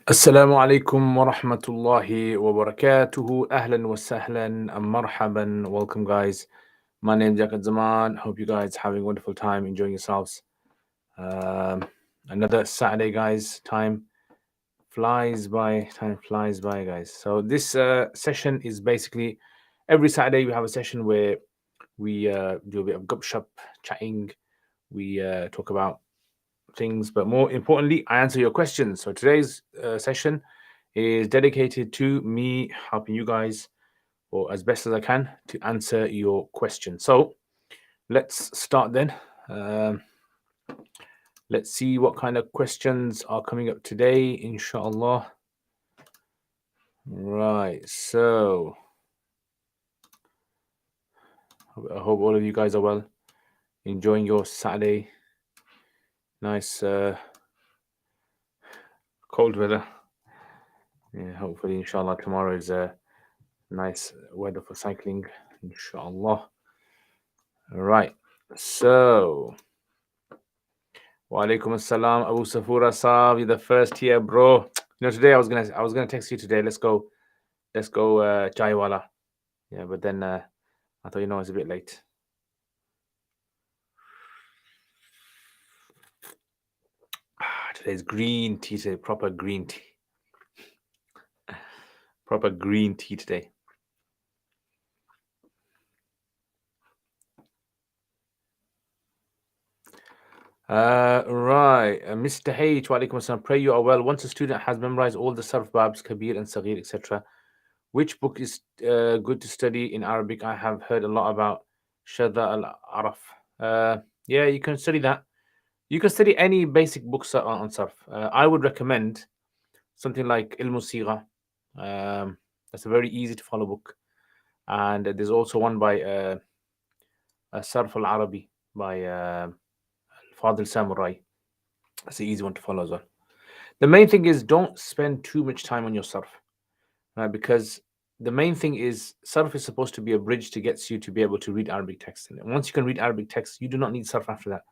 السلام عليكم ورحمة الله وبركاته. أهلا وسهلا مرحبا. Welcome guys. My name is Jakat Zaman. Hope you guys having a wonderful time, enjoying yourselves. Another Saturday, guys. Time flies by. Time flies by, guys. So this session is basically every Saturday we have a session where we do a bit of gupshup, chatting. We talk about things, but more importantly, I answer your questions. So today's session is dedicated to me helping you guys, or as best as I can, to answer your questions. So let's start then. Let's see what kind of questions are coming up today, inshallah. Right, so I hope all of you guys are well, enjoying your Saturday. Nice cold weather. Yeah, hopefully, inshallah, tomorrow is nice weather for cycling, inshallah. All right, so wa alaikum assalam, Abu Safura Saab, you're the first here, bro. You know, today I was gonna text you today. Let's go chaiwala. Yeah, but then I thought, you know, it's a bit late. Today's green tea today, proper green tea. Proper green tea today. Right, Mr. H, wa alaikum assalam. Pray you are well. Once a student has memorized all the sarf babs, kabir and saghir, etc., which book is good to study in Arabic? I have heard a lot about Shada al-Araf. Yeah, you can study that. You can study any basic books on sarf. I would recommend something like Ilm Sigha. That's a very easy to follow book. And there's also one by Sarf al-Arabi by Fadil Samurai. That's an easy one to follow as well. The main thing is don't spend too much time on your sarf, right? Because the main thing is sarf is supposed to be a bridge to get you to be able to read Arabic text. And once you can read Arabic text, you do not need sarf after that,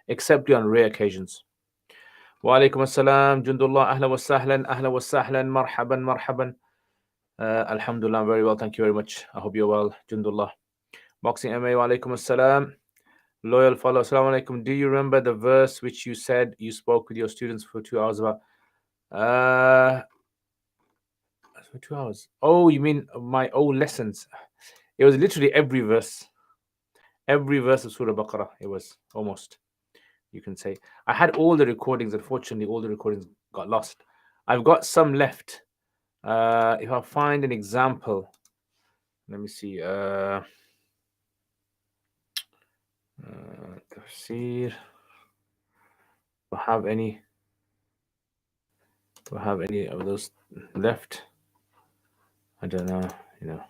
except on rare occasions. Wa alaikum assalam, Jundullah, ahla wa sahlan, marhaban, marhaban. Alhamdulillah, I'm very well, thank you very much. I hope you're well, Jundullah. Boxing MA, wa alaikum assalam. Loyal follow, assalamu alaikum. Do you remember the verse which you said you spoke with your students for 2 hours about? For 2 hours. Oh, you mean my old lessons? It was literally every verse of Surah Baqarah. It was almost, you can say. I had all the recordings. Unfortunately, all the recordings got lost. I've got some left. If I find an example, let me see. Tafsir. Do I have any? Do I have any of those left? I don't know. You know,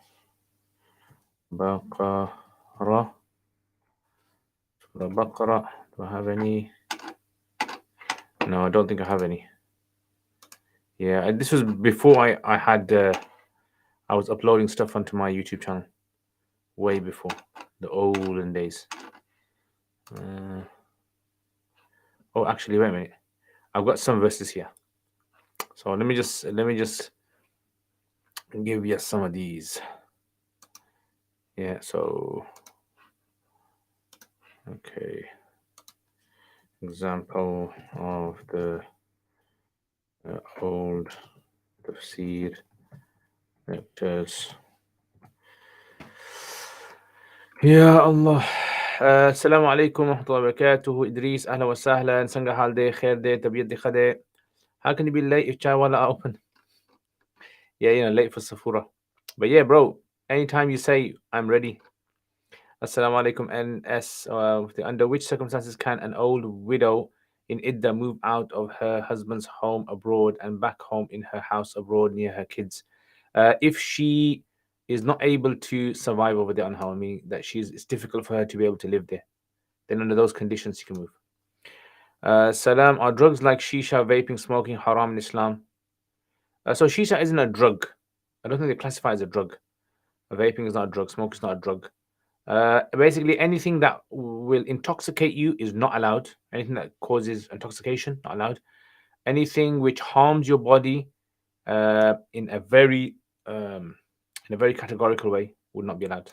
Baqarah. Surah Baqarah. Do I have any? No, I don't think I have any. Yeah, this was before I had I was uploading stuff onto my YouTube channel, way before the olden days. Oh, actually, wait a minute. I've got some verses here. So let me just give you some of these. Yeah. So okay. Example of the old tafsir lectures. Ya Allah. Assalamu alaikum wa rahmatullahi wa barakatuh. Idris, ahla wa sahlan. Sanga hal day, khair day, tabiyat day khade. How can you be late if chaiwala are open? Yeah, you know, late for Safura. But yeah, bro, anytime you say I'm ready. Assalamu alaikum NS. Under which circumstances can an old widow in Idda move out of her husband's home abroad and back home in her house abroad near her kids? If she is not able to survive over there on her, meaning that it's difficult for her to be able to live there, then under those conditions she can move. Salam, are drugs like shisha, vaping, smoking haram in Islam? So shisha isn't a drug. I don't think they classify as a drug. Vaping is not a drug. Smoke is not a drug. Basically, anything that will intoxicate you is not allowed. Anything that causes intoxication, not allowed. Anything which harms your body in a very categorical way would not be allowed.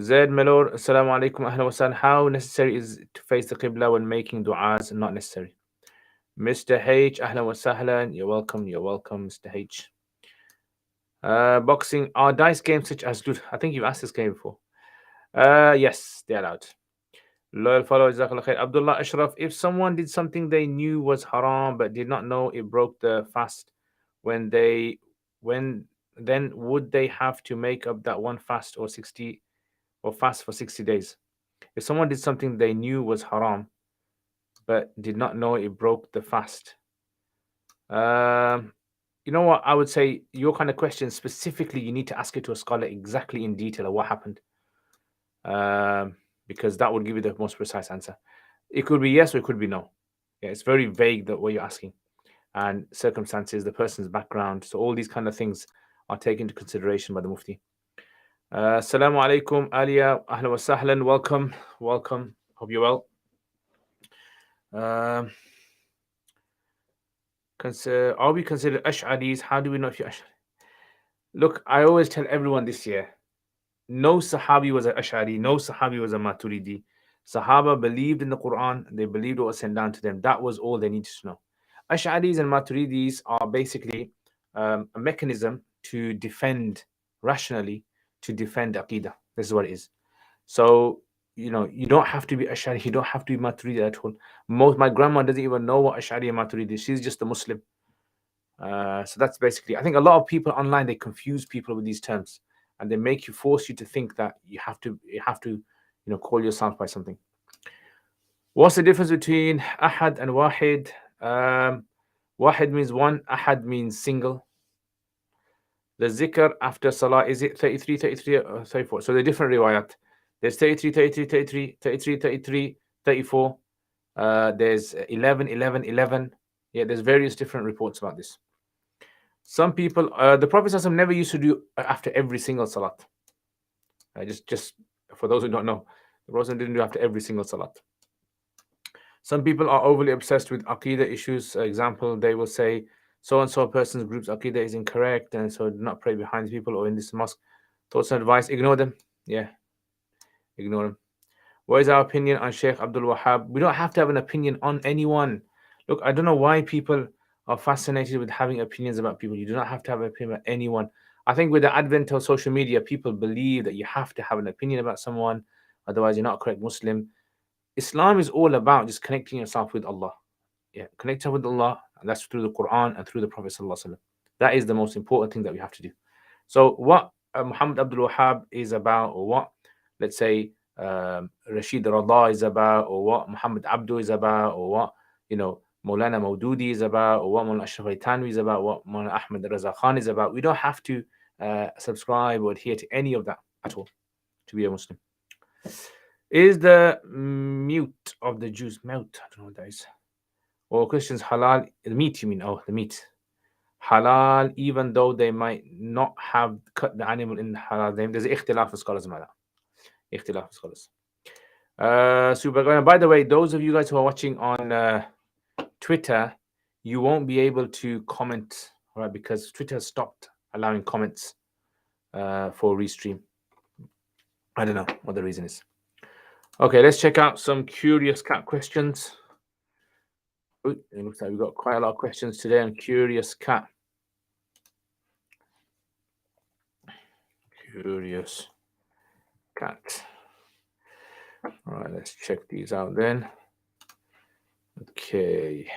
Zaid Melor, Assalamu alaikum, ahlan wa sahlan. How necessary is to face the Qibla when making du'as? Not necessary. Mr. H, ahlan wa sahlan. You're welcome, Mr. H. Boxing, are dice games such as Ludo? I think you've asked this game before. Yes, they're allowed. Loyal follower, Jazakallah khair. Abdullah Ashraf, if someone did something they knew was haram but did not know it broke the fast, then would they have to make up that one fast or fast for 60 days? If someone did something they knew was haram but did not know it broke the fast, you know what? I would say your kind of question specifically, you need to ask it to a scholar exactly in detail of what happened, because that would give you the most precise answer. It could be yes or it could be no. Yeah, it's very vague that what you're asking, and circumstances, the person's background. So all these kind of things are taken into consideration by the Mufti. Assalamu alaikum, Alia. Ahlan wa sahlan. Welcome. Hope you're well. Are we considered Ash'aris? How do we know if you're Ash'ari? Look, I always tell everyone this year, no Sahabi was an Ash'ari, no Sahabi was a Maturidi. Sahaba believed in the Quran, they believed what was sent down to them. That was all they needed to know. Ash'aris and Maturidis are basically a mechanism to defend rationally, to defend Aqidah. This is what it is. So, you don't have to be Ash'ari, you don't have to be Maturidi at all. My grandma doesn't even know what Ash'ari and Maturidi is. She's just a Muslim. So that's basically, I think a lot of people online, they confuse people with these terms, and they force you to think that you have to call yourself by something. What's the difference between Ahad and Wahid? Wahid means one, Ahad means single. The zikr after Salah, is it 33, 33, or 34? So they're different riwayat. There's 33, 33, 33, 33, 33, 34. There's 11, 11, 11. Yeah, there's various different reports about this. Some people, the Prophet ﷺ never used to do after every single Salat. Just for those who don't know, the Prophet didn't do after every single Salat. Some people are overly obsessed with Aqidah issues. Example, they will say, so-and-so person's group's Aqidah is incorrect, and so do not pray behind people or in this mosque. Thoughts and advice, ignore them. Yeah, ignore them. What is our opinion on Sheikh Abdul Wahhab? We don't have to have an opinion on anyone. Look, I don't know why people are fascinated with having opinions about people. You do not have to have an opinion about anyone. I think with the advent of social media, people believe that you have to have an opinion about someone, otherwise you're not a correct Muslim. Islam is all about just connecting yourself with Allah. Yeah, connecting with Allah, and that's through the Quran and through the Prophet ﷺ. That is the most important thing that we have to do. So what Muhammad Abdul Wahhab is about, or what, let's say, Rashid Rada is about, or what Muhammad Abdu is about, or what Maulana Maududi is about, or what Maulana Ashraf Ali Tanwi is about, what Maulana Ahmed Raza Khan is about. We don't have to subscribe or adhere to any of that at all to be a Muslim. Is the mute of the Jews melt? I don't know what that is. Or Christians halal? The meat, you mean? Oh, the meat. Halal, even though they might not have cut the animal in halal. There's ikhtilaf of scholars about that. Ikhtilaf of scholars. By the way, those of you guys who are watching on Twitter, you won't be able to comment, all right, because Twitter stopped allowing comments for Restream. I don't know what the reason is. Okay, let's check out some Curious Cat questions. Ooh, it looks like we've got quite a lot of questions today on Curious Cat. Curious Cat. All right, let's check these out then. Okay.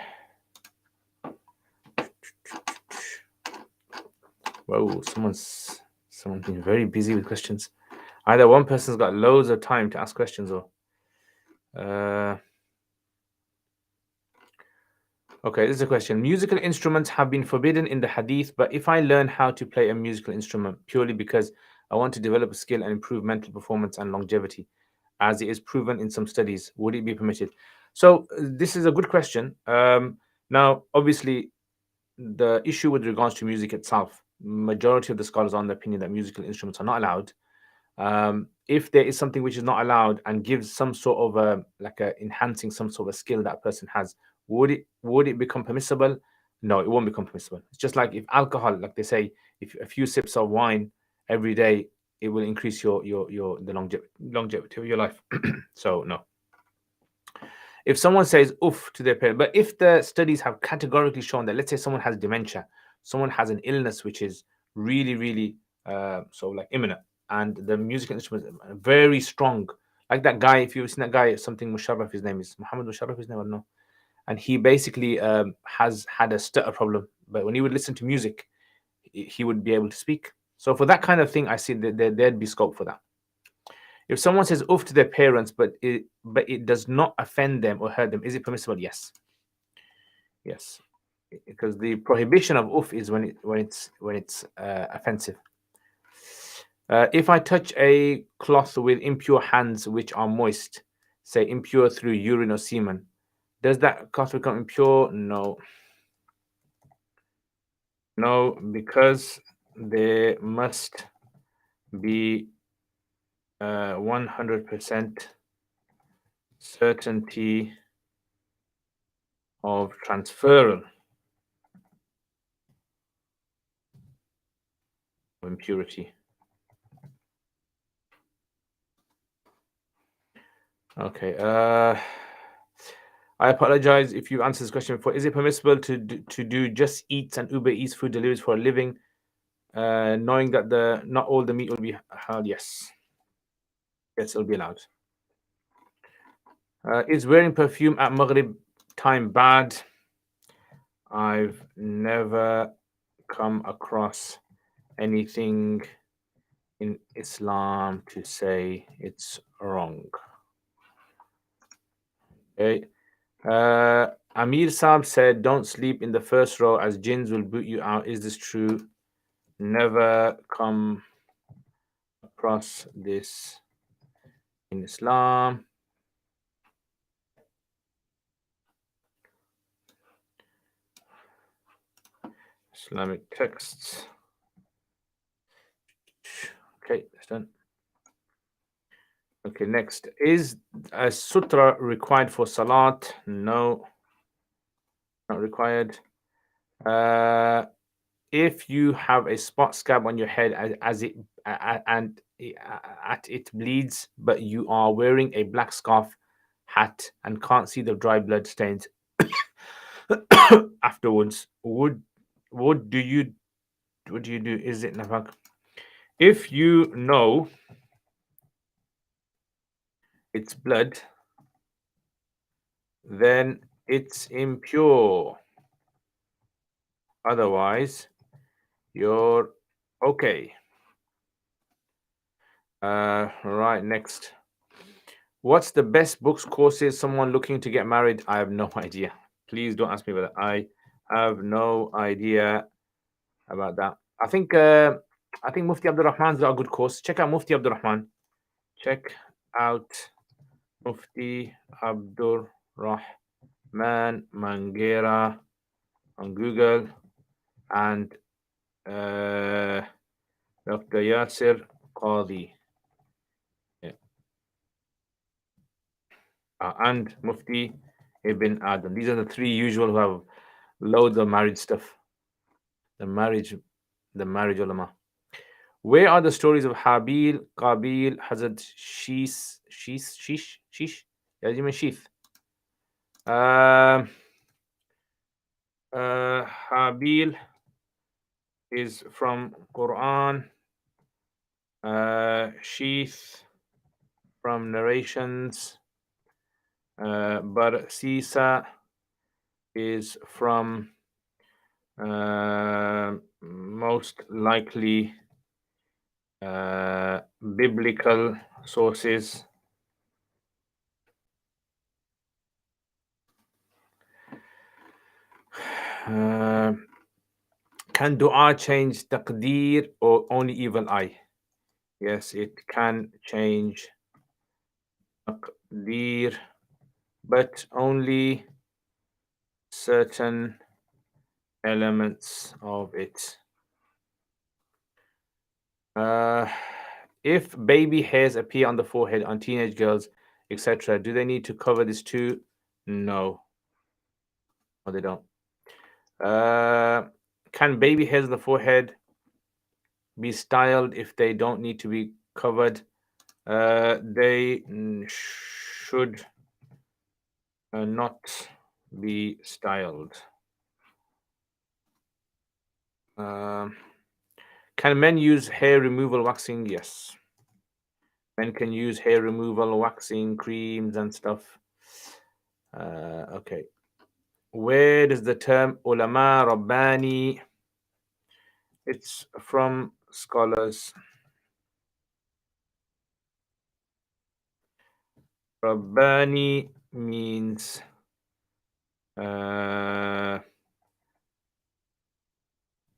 Whoa, someone's been very busy with questions. Either one person's got loads of time to ask questions, or okay, this is a question. Musical instruments have been forbidden in the Hadith, but if I learn how to play a musical instrument purely because I want to develop a skill and improve mental performance and longevity, as it is proven in some studies, would it be permitted? So this is a good question. Now, obviously, the issue with regards to music itself, majority of the scholars are on the opinion that musical instruments are not allowed. If there is something which is not allowed and gives some sort of enhancing some sort of skill that person has, would it become permissible? No, it won't become permissible. It's just like if alcohol, like they say, if a few sips of wine every day, it will increase the longevity of your life. So no. If someone says oof to their parent, but if the studies have categorically shown that, let's say someone has dementia, someone has an illness which is really, really so like imminent, and the musical instruments are very strong, like that guy, if you've seen that guy, something Musharraf, his name is Muhammad Musharraf, his name, I don't know. And he basically has had a stutter problem, but when he would listen to music, he would be able to speak. So for that kind of thing, I see that there'd be scope for that. If someone says oof to their parents, but it does not offend them or hurt them, is it permissible? Yes. Yes. Because the prohibition of oof is when it's offensive. If I touch a cloth with impure hands which are moist, say impure through urine or semen, does that cloth become impure? No. No, because there must be 100% certainty of transferal of impurity. Okay. I apologize if you answered this question before. Is it permissible to do Just Eats and Uber Eats food deliveries for a living, knowing that not all the meat will be halal? Yes. Yes, it'll be allowed. Is wearing perfume at Maghrib time bad? I've never come across anything in Islam to say it's wrong. Okay. Amir Saab said, don't sleep in the first row as jinns will boot you out. Is this true? Never come across this in Islam. Islamic texts. Okay, that's done. Okay, next. Is a sutra required for Salat? No, not required. If you have a spot scab on your head as it bleeds, but you are wearing a black scarf, hat, and can't see the dry blood stains afterwards, what do you do? Is it nafak? If you know it's blood, then it's impure. Otherwise, you're okay. Right, next. What's the best books, courses, someone looking to get married? I have no idea. Please don't ask me about that. I have no idea about that. I think Mufti Abdul Rahman's got a good course. Check out Mufti Abdul Rahman. Check out Mufti Abdul Rahman Mangera on Google, and Dr. Yasir Qadhi. And Mufti Ibn Adam. These are the three usual who have loads of marriage stuff. The marriage ulama. Where are the stories of Habil, Qabil, Hazrat Shish? Yeah, you mean Sheath. Habil is from Quran. Sheath from narrations. Barsisa is from most likely biblical sources. Can dua change taqdeer or only evil eye? Yes, it can change taqdeer, but only certain elements of it. If baby hairs appear on the forehead on teenage girls, etc., do they need to cover this too? No. No, they don't. Can baby hairs on the forehead be styled if they don't need to be covered? They should not be styled. Can men use hair removal waxing? Yes. Men can use hair removal, waxing, creams, and stuff. Okay. Where does the term ulama rabbani? It's from scholars. Rabbani means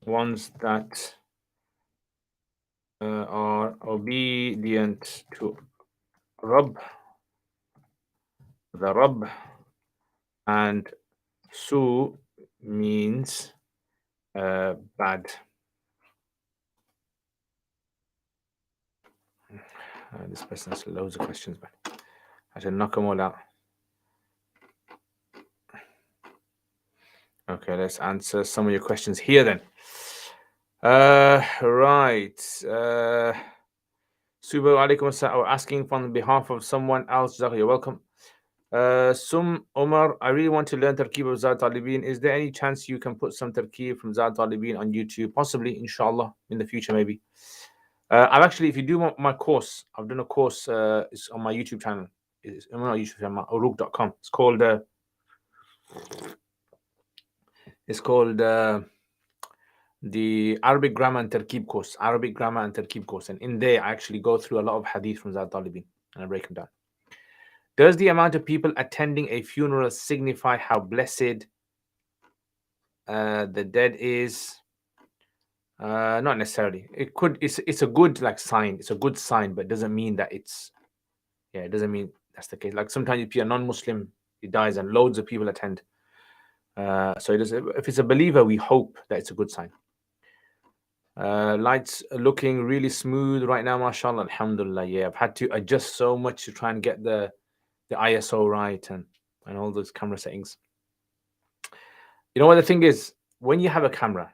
ones that are obedient to Rabb, the Rabb, and Su means bad. This person has loads of questions, but I should knock them all out. Okay, let's answer some of your questions here then. Right. Subo alaikum assalam, asking on behalf of someone else. You're welcome. Sum Omar, I really want to learn Tarkib of Zat Talibin. Is there any chance you can put some Tarkib from Zat Talibin on YouTube? Possibly, inshallah, in the future, maybe. I've actually, if you do my course, I've done a course. It's on my YouTube channel. It's on my YouTube channel, uruk.com. It's called the Arabic Grammar and Tarkib course. Arabic Grammar and Tarkib course. And in there, I actually go through a lot of hadith from Zat Talibin and I break them down. Does the amount of people attending a funeral signify how blessed the dead is? Not necessarily. It could. It's a good like sign. It's a good sign, but it doesn't mean that it's. Yeah, it doesn't mean that's the case. Like sometimes if you're a non-Muslim, he dies and loads of people attend. So it does. If it's a believer, we hope that it's a good sign. Lights are looking really smooth right now, mashallah, alhamdulillah. Yeah, I've had to adjust so much to try and get the ISO right and all those camera settings. You know what the thing is? When you have a camera,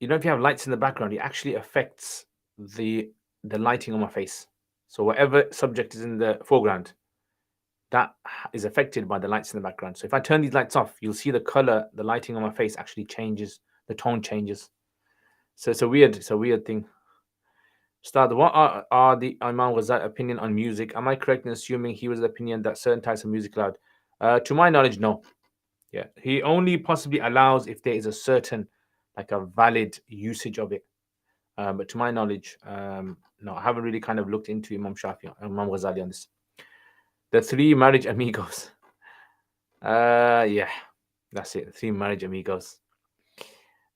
if you have lights in the background, it actually affects the lighting on my face. So whatever subject is in the foreground, that is affected by the lights in the background. So if I turn these lights off, you'll see the color, the lighting on my face actually changes, the tone changes. So it's a weird thing. Ustad, what are the Imam Ghazali opinion on music? Am I correct in assuming he was of the opinion that certain types of music allowed? To my knowledge, no. Yeah, he only possibly allows if there is a certain, like a valid usage of it. But to my knowledge, no, I haven't really kind of looked into Imam Ghazali on this. The 3 marriage amigos. Yeah, that's it. 3 marriage amigos.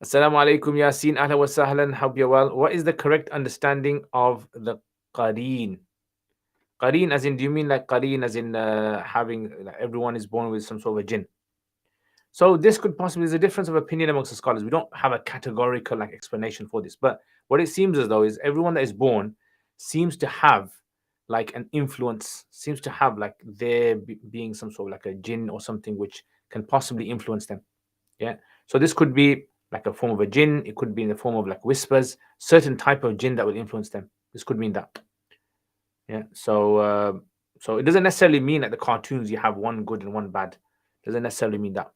Assalamu alaikum, Yasin. Ahlan wa sahlan. Hope you're well. What is the correct understanding of the qareen? Qareen, as in, do you mean like qareen, as in having, like, everyone is born with some sort of a jinn? So this could possibly, there's a difference of opinion amongst the scholars. We don't have a categorical like explanation for this, but what it seems as though is everyone that is born seems to have like an influence, seems to have like there being some sort of like a jinn or something which can possibly influence them. Yeah. So this could be like a form of a jinn. It could be in the form of like whispers, certain type of jinn that will influence them. This could mean that. Yeah. So it doesn't necessarily mean like the cartoons you have one good and one bad. It doesn't necessarily mean that.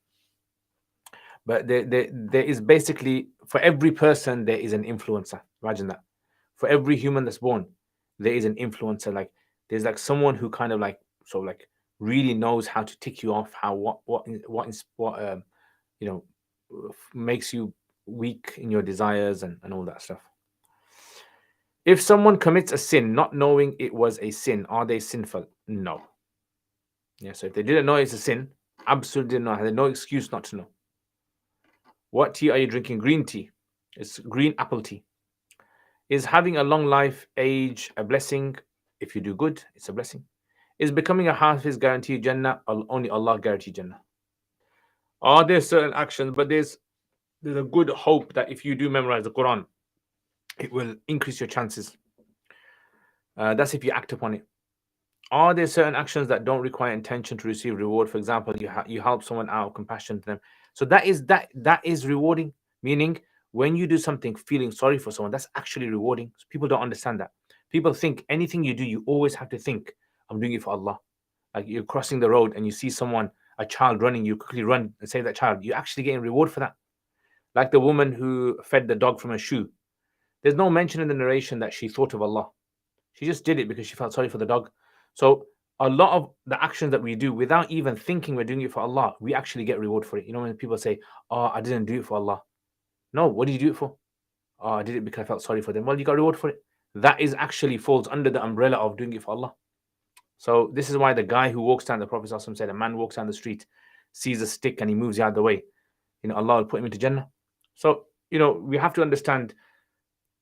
But there is basically, for every person, there is an influencer. Imagine that. For every human that's born, there is an influencer. Like there's like someone who kind of like, so like really knows how to tick you off, how makes you weak in your desires and all that stuff. If someone commits a sin not knowing it was a sin, are they sinful? No. Yeah, so if they didn't know it's a sin, absolutely didn't know, had no excuse not to know. What tea are you drinking? Green tea. It's green apple tea. Is having a long life age a blessing? If you do good, it's a blessing. Is becoming a Hafiz guaranteed Jannah? Only Allah guaranteed Jannah. Are there certain actions, but there's a good hope that if you do memorize the Quran, it will increase your chances. That's if you act upon it. Are there certain actions that don't require intention to receive reward? For example, you help someone out, compassion to them. So that is rewarding. Meaning, when you do something feeling sorry for someone, that's actually rewarding. So people don't understand that. People think anything you do, you always have to think, I'm doing it for Allah. Like you're crossing the road and you see someone, a child running, you quickly run and save that child. You're actually getting reward for that. Like the woman who fed the dog from a shoe. There's no mention in the narration that she thought of Allah. She just did it because she felt sorry for the dog. So a lot of the actions that we do without even thinking we're doing it for Allah, we actually get reward for it. You know, when people say, "Oh, I didn't do it for Allah." No, what did you do it for? "Oh, I did it because I felt sorry for them." Well, you got reward for it. That is actually falls under the umbrella of doing it for Allah. So this is why the guy who walks down, the Prophet ﷺ said, a man walks down the street, sees a stick and he moves it out of the way. You know, Allah will put him into Jannah. So, you know, we have to understand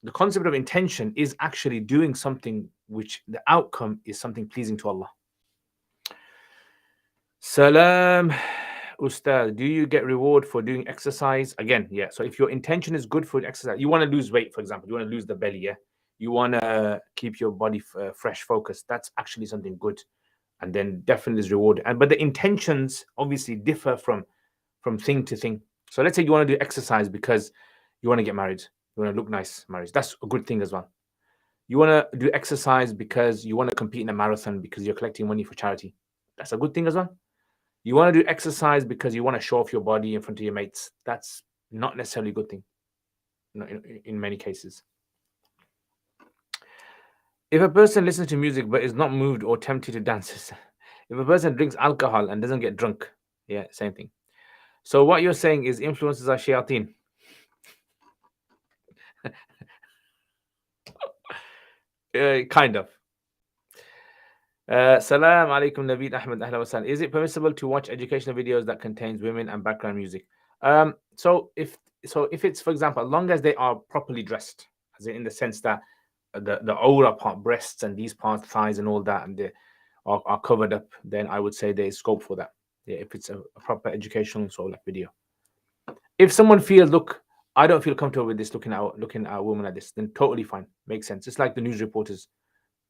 the concept of intention is actually doing something which the outcome is something pleasing to Allah. Salam, Ustad, do you get reward for doing exercise? Again, yeah. So if your intention is good for exercise, you want to lose weight, for example, you want to lose the belly, yeah? You want to keep your body fresh, focused. That's actually something good. And then definitely is reward. But the intentions obviously differ from thing to thing. So let's say you want to do exercise because you want to get married. You want to look nice, marriage. That's a good thing as well. You want to do exercise because you want to compete in a marathon because you're collecting money for charity. That's a good thing as well. You want to do exercise because you want to show off your body in front of your mates. That's not necessarily a good thing, in many cases. If a person listens to music but is not moved or tempted to dance, if a person drinks alcohol and doesn't get drunk, yeah, same thing. So what you're saying is influences are shayateen. Kind of. Salam alaikum Naveed Ahmed Ahla wa sahlan. Is it permissible to watch educational videos that contains women and background music? So if it's, for example, as long as they are properly dressed, as in the sense that the aura part, breasts and these parts, thighs and all that, and they are covered up, then I would say there is scope for that. Yeah, if it's a proper educational sort of like video. If someone feels, look, I don't feel comfortable with this, looking at a woman like this, then totally fine, makes sense. It's like the news reporters.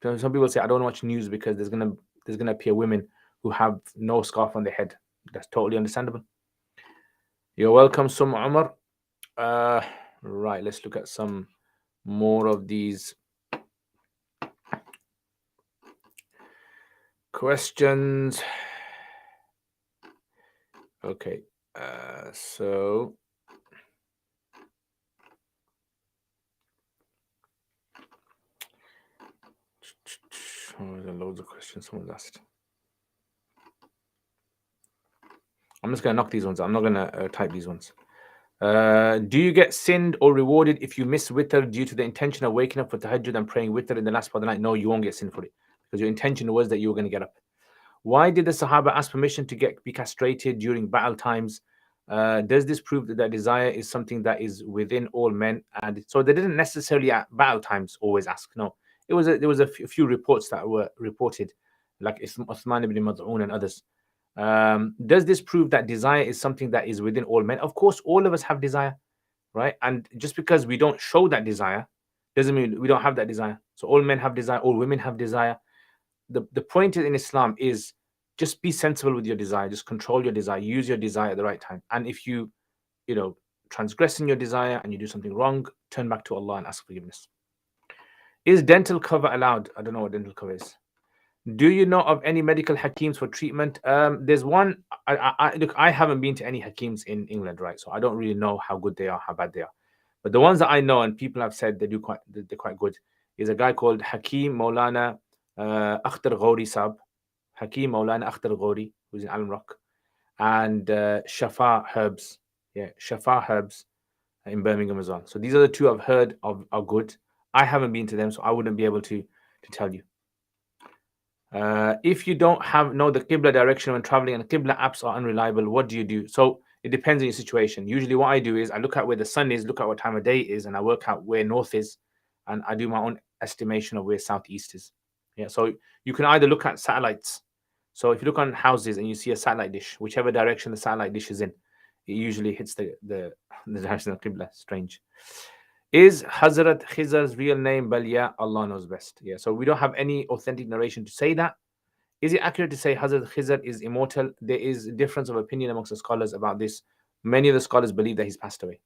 Some people say, I don't watch news because there's gonna appear women who have no scarf on their head. That's totally understandable. You're welcome, Sum Umar. Right, let's look at some more of these questions. Okay, so there are loads of questions someone's asked. I'm just going to knock these ones out. I'm not going to type these ones. Do you get sinned or rewarded if you miss witr due to the intention of waking up for tahajjud and praying witr in the last part of the night? No, you won't get sinned for it because your intention was that you were going to get up. Why did the Sahaba ask permission to be castrated during battle times? Does this prove that their desire is something that is within all men? And so they didn't necessarily at battle times always ask. No, there was a few reports that were reported, like Uthman ibn Mad'un and others. Does this prove that desire is something that is within all men? Of course, all of us have desire, right? And just because we don't show that desire doesn't mean we don't have that desire. So all men have desire, all women have desire. The point in Islam is just be sensible with your desire, just control your desire, use your desire at the right time. And if you transgress in your desire and you do something wrong, turn back to Allah and ask forgiveness. Is dental cover allowed? I don't know what dental cover is. Do you know of any medical hakims for treatment? There's one. Look, I haven't been to any hakims in England, right? So I don't really know how good they are, how bad they are. But the ones that I know and people have said they're quite good is a guy called Hakim Maulana Akhtar Ghori Sab, Hakim Maulana Akhtar Ghori, who's in Alum Rock, and Shafa Herbs. Yeah, Shafa Herbs in Birmingham as well. So these are the two I've heard of are good. I haven't been to them, so I wouldn't be able to tell you. If you don't know the Qibla direction when traveling and Qibla apps are unreliable, what do you do? So it depends on your situation. Usually what I do is I look at where the sun is, look at what time of day it is, and I work out where north is, and I do my own estimation of where southeast is. Yeah, so you can either look at satellites. So if you look on houses and you see a satellite dish, whichever direction the satellite dish is in, it usually hits the direction of Qibla. Strange. Is Hazrat Khizr's real name Balya? Allah knows best. Yeah, so we don't have any authentic narration to say that. Is it accurate to say Hazrat Khizr is immortal? There is a difference of opinion amongst the scholars about this. Many of the scholars believe that he's passed away.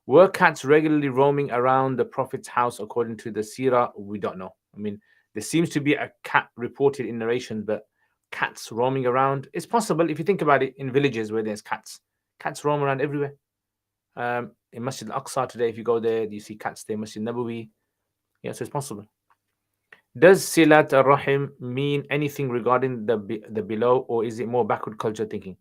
Were cats regularly roaming around the Prophet's house according to the Seerah? We don't know. I mean, there seems to be a cat reported in narrations, but cats roaming around, it's possible if you think about it. In villages where there's cats, cats roam around everywhere. In Masjid Al-Aqsa today, if you go there, you see cats there. Masjid Nabawi, yeah, so it's possible. Does Silat al-Rahim mean anything regarding the below, or is it more backward culture thinking?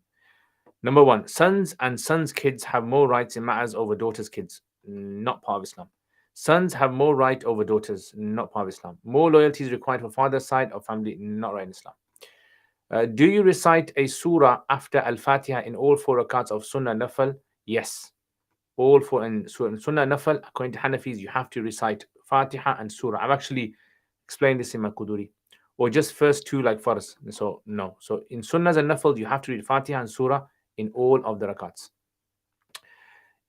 Number one, sons and sons' kids have more rights in matters over daughters' kids. Not part of Islam. Sons have more right over daughters. Not part of Islam. More loyalty is required for father's side of family. Not right in Islam. Do you recite a surah after Al-Fatiha in all 4 rakats of Sunnah Nafal? Yes. All 4 in Sunnah Nafal, according to Hanafis, you have to recite Fatiha and Surah. I've actually explained this in my Quduri. Or just first 2 like Farz. So, no. So, in Sunnahs and Nafal, you have to read Fatiha and Surah in all of the rakats.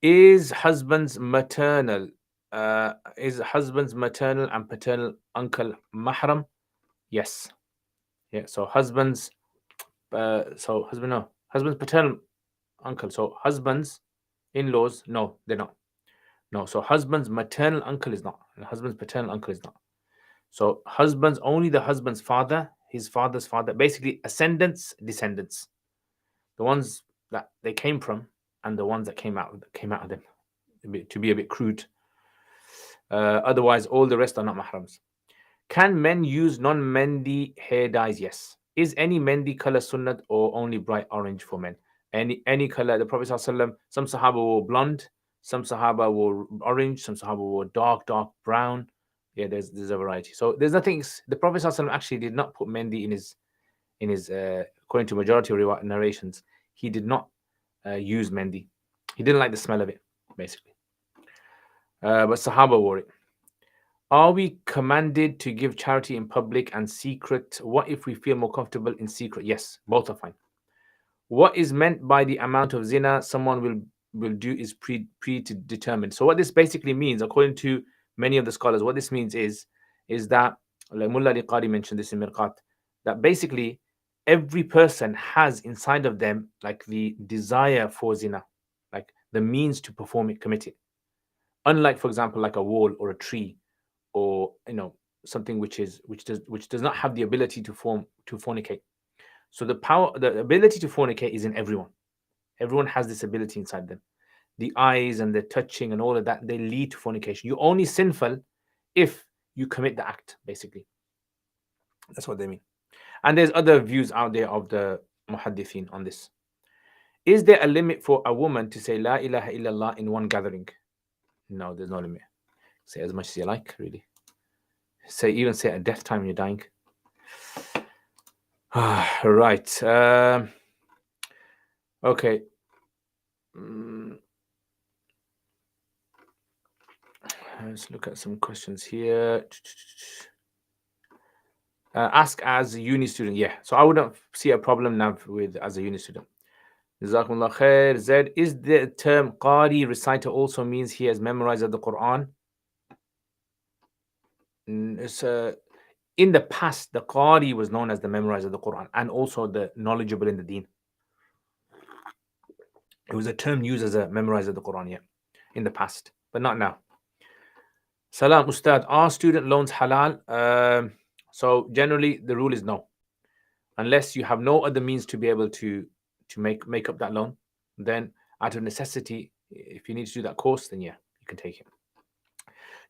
Is husband's maternal and paternal uncle mahram? Yes. Yeah. So husband's paternal uncle. So husband's in-laws, no, they're not. No. So husband's maternal uncle is not. And husband's paternal uncle is not. So husband's only the husband's father, his father's father, basically ascendants, descendants, the ones that they came from, and the ones that came out of them, to be a bit crude. Otherwise, all the rest are not mahrams. Can men use non-Mendy hair dyes? Yes. Is any Mendy color sunnat or only bright orange for men? Any color. The Prophet ﷺ, some Sahaba wore blonde, some Sahaba wore orange, some Sahaba wore dark brown. Yeah, there's a variety. So there's nothing. The Prophet ﷺ actually did not put Mendy in his according to majority of narrations, he did not use Mendy. He didn't like the smell of it, basically. But Sahaba wore it. Are we commanded to give charity in public and secret? What if we feel more comfortable in secret? Yes, both are fine. What is meant by the amount of zina someone will do is predetermined. So what this basically means, according to many of the scholars, what this means is that, like Mullah Liqari mentioned this in Mirqat, that basically every person has inside of them like the desire for zina, like the means to perform it, commit it. Unlike, for example, like a wall or a tree, or something which does not have the ability to fornicate. So the ability to fornicate is in everyone. Everyone has this ability inside them. The eyes and the touching and all of that, they lead to fornication. You're only sinful if you commit the act, basically. That's what they mean. And there's other views out there of the muhaddithin on this. Is there a limit for a woman to say La ilaha illallah in one gathering? No, there's no limit. Say as much as you like, really. Even say at death time when you're dying. Right. Okay. Let's look at some questions here. Ask as a uni student. Yeah. So I wouldn't see a problem now with as a uni student. Jazakumullah khair. Zed, is the term Qari reciter also means he has memorized the Quran? It's in the past, the Qari was known as the memorizer of the Quran and also the knowledgeable in the deen. It was a term used as a memorizer of the Quran, yeah, in the past, but not now. Salam, Ustad, are student loans halal? So generally, the rule is no. Unless you have no other means to be able to make up that loan, then out of necessity, if you need to do that course, then yeah, you can take it.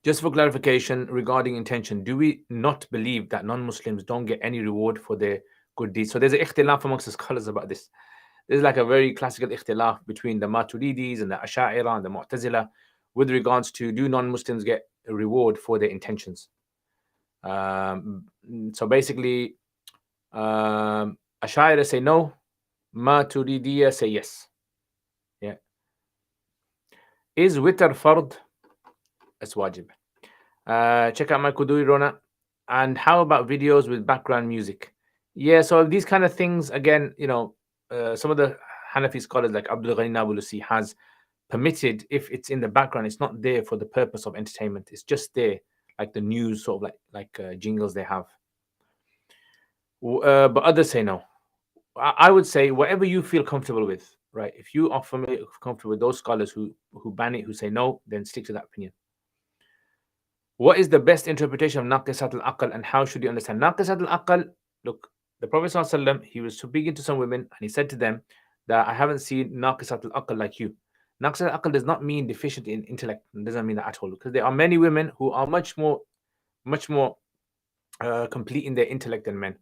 Just for clarification regarding intention, do we not believe that non-Muslims don't get any reward for their good deeds? So there's an ikhtilaf amongst the scholars about this. There's like a very classical ikhtilaf between the Maturidis and the Asha'ira and the Mu'tazila with regards to, do non-Muslims get a reward for their intentions? So basically, Asha'ira say no, Maturidiyya say yes. Yeah. Is witr fard? That's wajib. Check out my Quduri, Rona. And how about videos with background music? Yeah, so these kind of things, again, some of the Hanafi scholars like Abdul Ghani Nabulusi has permitted, if it's in the background, it's not there for the purpose of entertainment. It's just there, like the news, sort of like jingles they have. But others say no. I would say whatever you feel comfortable with. right? If you are familiar, comfortable with those scholars who ban it, who say no, then stick to that opinion. What is the best interpretation of naqisat al-aql, and how should you understand naqisat al-aql? Look, the Prophet ﷺ, he was speaking to some women, and he said to them that I haven't seen naqisat al-aql like you. Naqisat al-aql does not mean deficient in intellect. It doesn't mean that at all, because there are many women who are much more complete in their intellect than men.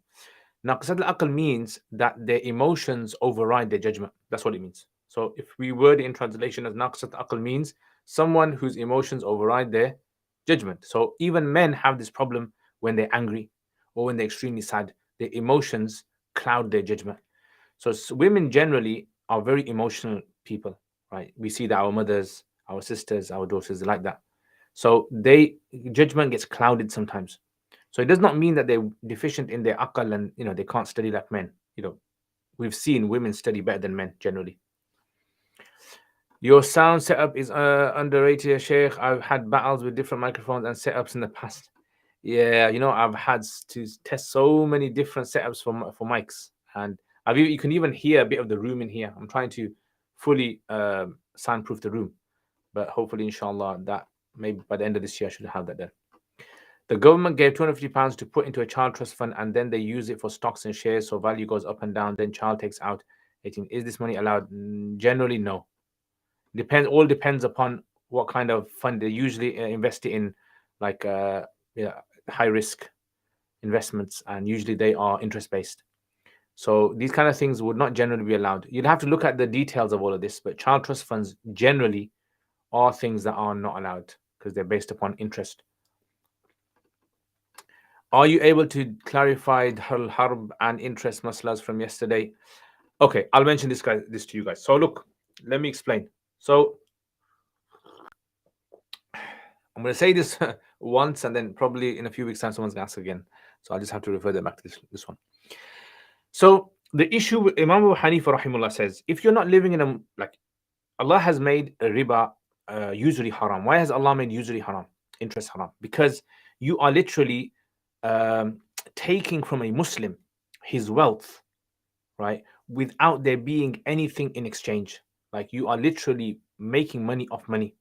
Naqisat al-aql means that their emotions override their judgment. That's what it means. So if we word it in translation as naqisat al-aql means someone whose emotions override their judgment. So even men have this problem when they're angry or when they're extremely sad. Their emotions cloud their judgment. So women generally are very emotional people, right? We see that our mothers, our sisters, our daughters are like that. So they judgment gets clouded sometimes. So it does not mean that they're deficient in their aql and they can't study like men. We've seen women study better than men generally. Your sound setup is underrated, Sheikh. I've had battles with different microphones and setups in the past. Yeah, I've had to test so many different setups for mics, and you can even hear a bit of the room in here. I'm trying to fully soundproof the room, but hopefully, inshallah, that maybe by the end of this year, I should have that done. The government gave £250 to put into a child trust fund, and then they use it for stocks and shares, so value goes up and down. Then child takes out 18. Is this money allowed? Generally, no. All depends upon what kind of fund. They usually invest it in, like high risk investments, and usually they are interest based. So these kind of things would not generally be allowed. You'd have to look at the details of all of this, but child trust funds generally are things that are not allowed because they're based upon interest. Are you able to clarify the harb and interest maslas from yesterday? Okay, I'll mention this to you guys. So look, let me explain. So I'm going to say this once, and then probably in a few weeks' time, someone's going to ask again. So I'll just have to refer them back to this one. So the issue with Imam Abu Hanifa rahimullah says, if you're not living in Allah has made a riba usury haram. Why has Allah made usury haram, interest haram? Because you are literally taking from a Muslim his wealth, right, without there being anything in exchange. Like you are literally making money off money,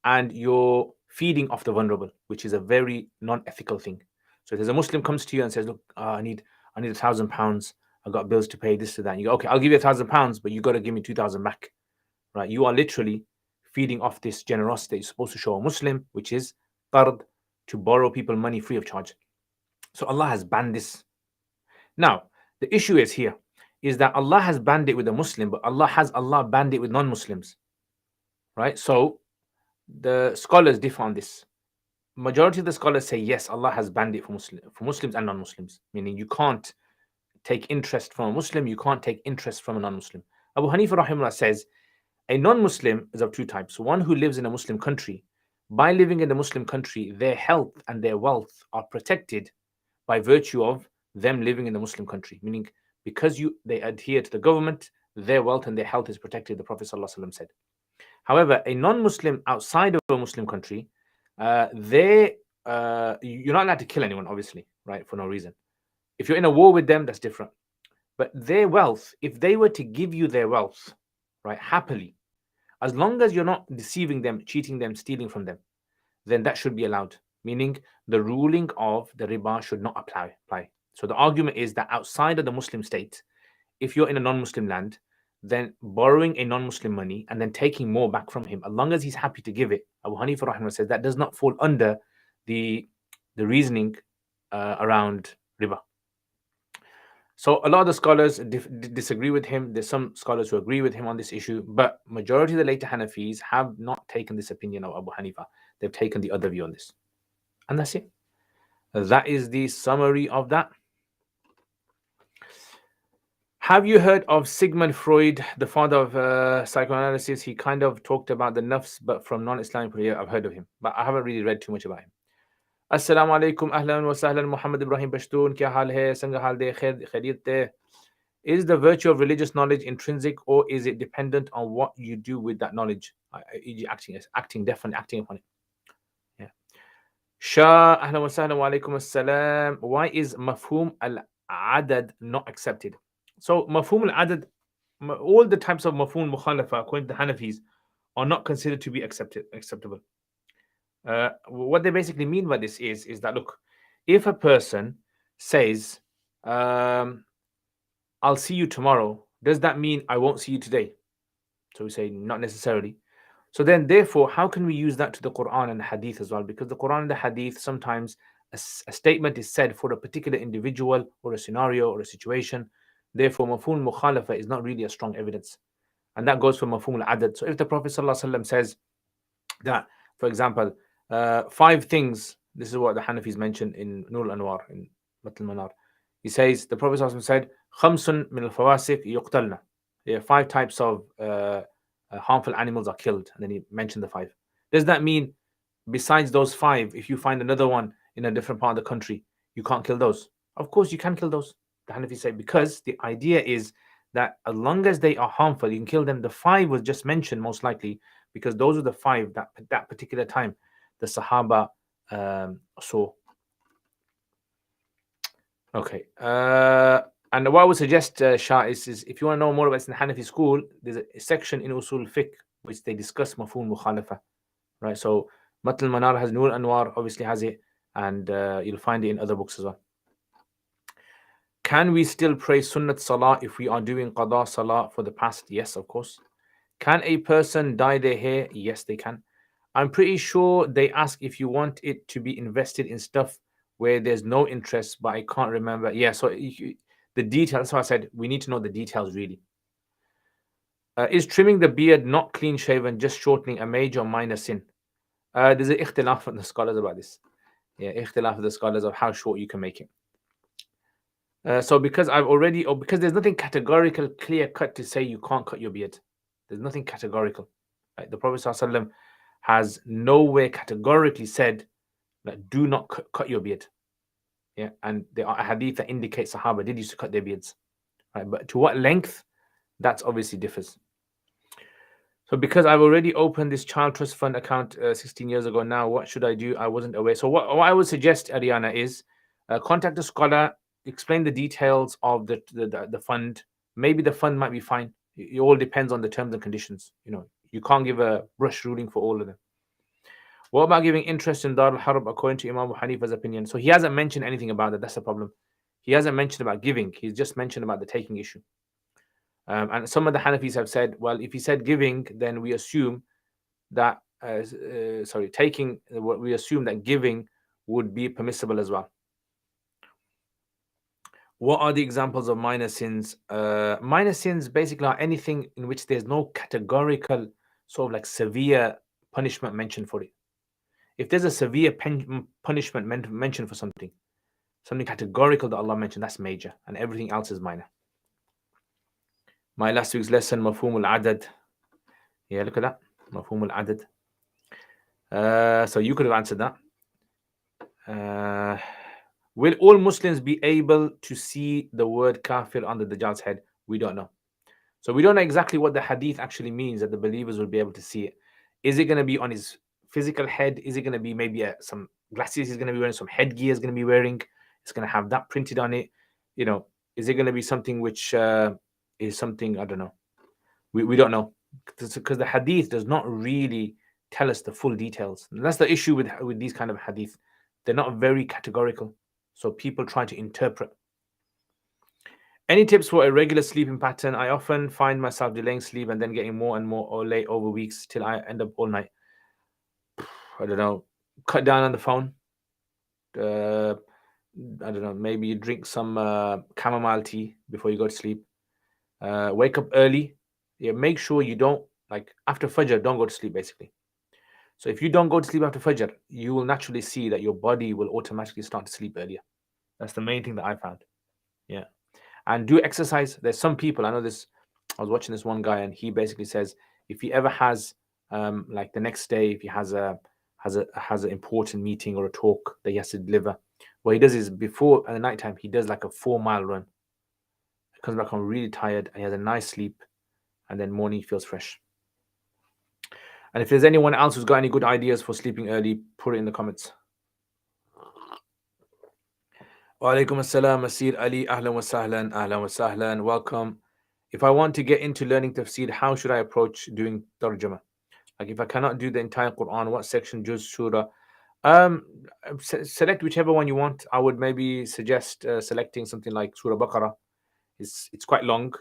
and you're feeding off the vulnerable, which is a very non-ethical thing. So if there's a Muslim comes to you and says, look, I need £1,000, I've got bills to pay, this to that, and you go, okay, I'll give you £1,000, but you got to give me 2,000 back, right? You are literally feeding off this generosity you're supposed to show a Muslim, which is qard, to borrow people money free of charge. So Allah has banned this. Now the issue is that Allah has banned it with a Muslim, but Allah banned it with non-Muslims, right? So the scholars differ on this. Majority of the scholars say yes, Allah has banned it for Muslims and non-Muslims, meaning you can't take interest from a Muslim, you can't take interest from a non-Muslim. Abu Hanifa rahimahullah says a non-Muslim is of two types. One who lives in a Muslim country. By living in the Muslim country, their health and their wealth are protected by virtue of them living in the Muslim country, meaning because they adhere to the government, their wealth and their health is protected, the Prophet ﷺ said. However, a non-Muslim outside of a Muslim country, you're not allowed to kill anyone, obviously, right, for no reason. If you're in a war with them, that's different. But their wealth, if they were to give you their wealth, right, happily, as long as you're not deceiving them, cheating them, stealing from them, then that should be allowed. Meaning the ruling of the riba should not apply. So the argument is that outside of the Muslim state, if you're in a non-Muslim land, then borrowing a non-Muslim money and then taking more back from him, as long as he's happy to give it, Abu Hanifa rahimahullah says that does not fall under the reasoning around riba. So a lot of the scholars disagree with him. There's some scholars who agree with him on this issue, but majority of the later Hanafis have not taken this opinion of Abu Hanifa. They've taken the other view on this. And that's it. That is the summary of that. Have you heard of Sigmund Freud, the father of psychoanalysis? He kind of talked about the nafs, but from non-Islamic point of view. I've heard of him, but I haven't really read too much about him. Assalamu alaikum, ahlan wa sahlan, Muhammad Ibrahim Pashtun, kya hal hai, sanga hal de, khairiyat de. Is the virtue of religious knowledge intrinsic, or is it dependent on what you do with that knowledge? Acting, definitely acting upon it. Yeah. Shah, ahlan wa sahlan, wa alaikum assalam. Why is mafhum al-adad not accepted? So mafhum al-adad all the types of mafhum mukhalafa, according to the Hanafis, are not considered to be acceptable. What they basically mean by this is that, look, if a person says, I'll see you tomorrow, does that mean I won't see you today? So we say not necessarily. So then, therefore, how can we use that to the Quran and the Hadith as well? Because the Quran and the Hadith, sometimes a statement is said for a particular individual or a scenario or a situation. Therefore, mafhum mukhalafa is not really a strong evidence. And that goes for mafhum al-adad. So if the Prophet ﷺ says that, for example, 5 things, this is what the Hanafis mentioned in Nur al-Anwar, in Mat al-Manar. He says, the Prophet ﷺ said, "Khamsun min al-fawasik yuqtalna." 5 types of harmful animals are killed. And then he mentioned the 5. Does that mean, besides those 5, if you find another one in a different part of the country, you can't kill those? Of course, you can kill those. The Hanafis say, because the idea is that as long as they are harmful, you can kill them. The 5 was just mentioned most likely because those are the 5 that at that particular time the Sahaba saw. Okay. And what I would suggest, Shah, is if you want to know more about this in the Hanafi school, there's a section in Usul Fiqh which they discuss mafhum mukhalafa. Right? So Mat al-Manar has, Nur Anwar obviously has it, and you'll find it in other books as well. Can we still pray Sunnat Salah if we are doing Qadha Salah for the past? Yes, of course. Can a person dye their hair? Yes, they can. I'm pretty sure they ask if you want it to be invested in stuff where there's no interest, but I can't remember. Yeah, so the details, that's why I said we need to know the details really. Is trimming the beard not clean shaven, just shortening, a major or minor sin? There's an ikhtilaf from the scholars about this. Yeah, ikhtilaf of the scholars of how short you can make it. So because because there's nothing categorical, clear cut to say you can't cut your beard. There's nothing categorical. Right? The Prophet ﷺ has nowhere categorically said that do not cut your beard. Yeah, and there are hadith that indicate Sahaba did used to cut their beards. Right? But to what length, that's obviously differs. So because I've already opened this child trust fund account 16 years ago now, what should I do? I wasn't aware. So what I would suggest, Ariana, is contact a scholar, explain the details of the fund. Maybe the fund might be fine. It all depends on the terms and conditions. You can't give a brush ruling for all of them. What about giving interest in Dar al-Harb according to Imam Abu Hanifa's opinion? So he hasn't mentioned anything about that. That's the problem. He hasn't mentioned about giving. He's just mentioned about the taking issue. And some of the Hanafis have said, well, if he said giving, then we assume that, taking, we assume that giving would be permissible as well. What are the examples of minor sins? Minor sins basically are anything in which there's no categorical sort of like severe punishment mentioned for it. If there's a severe punishment mentioned for something categorical that Allah mentioned, that's major, and everything else is minor. My last week's lesson, mafhum al-adad. Yeah, look at that. Mafhum al-adad. So you could have answered that. Will all Muslims be able to see the word Kafir under the Dajjal's head? We don't know. So we don't know exactly what the hadith actually means that the believers will be able to see it. Is it going to be on his physical head? Is it going to be maybe some glasses he's going to be wearing, some headgear he's going to be wearing? It's going to have that printed on it. Is it going to be something which is something, I don't know. We don't know. Because the hadith does not really tell us the full details. And that's the issue with these kind of hadith. They're not very categorical. So people try to interpret. Any tips for a regular sleeping pattern? I often find myself delaying sleep and then getting more and more late over weeks till I end up all night. I don't know. Cut down on the phone. I don't know. Maybe you drink some chamomile tea before you go to sleep. Wake up early. Yeah, make sure you don't, like after Fajr, don't go to sleep basically. So if you don't go to sleep after Fajr, you will naturally see that your body will automatically start to sleep earlier. That's the main thing that I found. Yeah. And do exercise. There's some people, I know this, I was watching this one guy and he basically says if he ever has like the next day, if he has an important meeting or a talk that he has to deliver, what he does is before at the night time, he does like a 4-mile run. He comes back home really tired and he has a nice sleep, and then morning he feels fresh. And if there's anyone else who's got any good ideas for sleeping early, put it in the comments. Wa alaikum assalam, Asir Ali. Ahlan wa sahlan. Ahlan wa sahlan. Welcome. If I want to get into learning tafsir, how should I approach doing tarjama? Like if I cannot do the entire Quran, what section, juz, surah? Um, Select whichever one you want. I would maybe suggest selecting something like Surah Baqarah. It's quite long,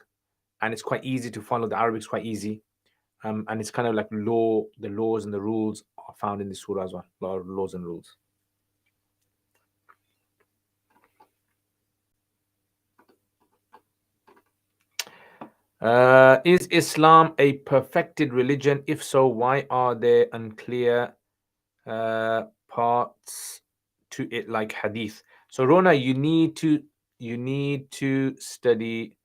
and it's quite easy to follow. The Arabic is quite easy, and it's kind of like law. The laws and the rules are found in the surah as well. Laws and rules. Is Islam a perfected religion? If so, why are there unclear parts to it, like Hadith? So Rona, you need to study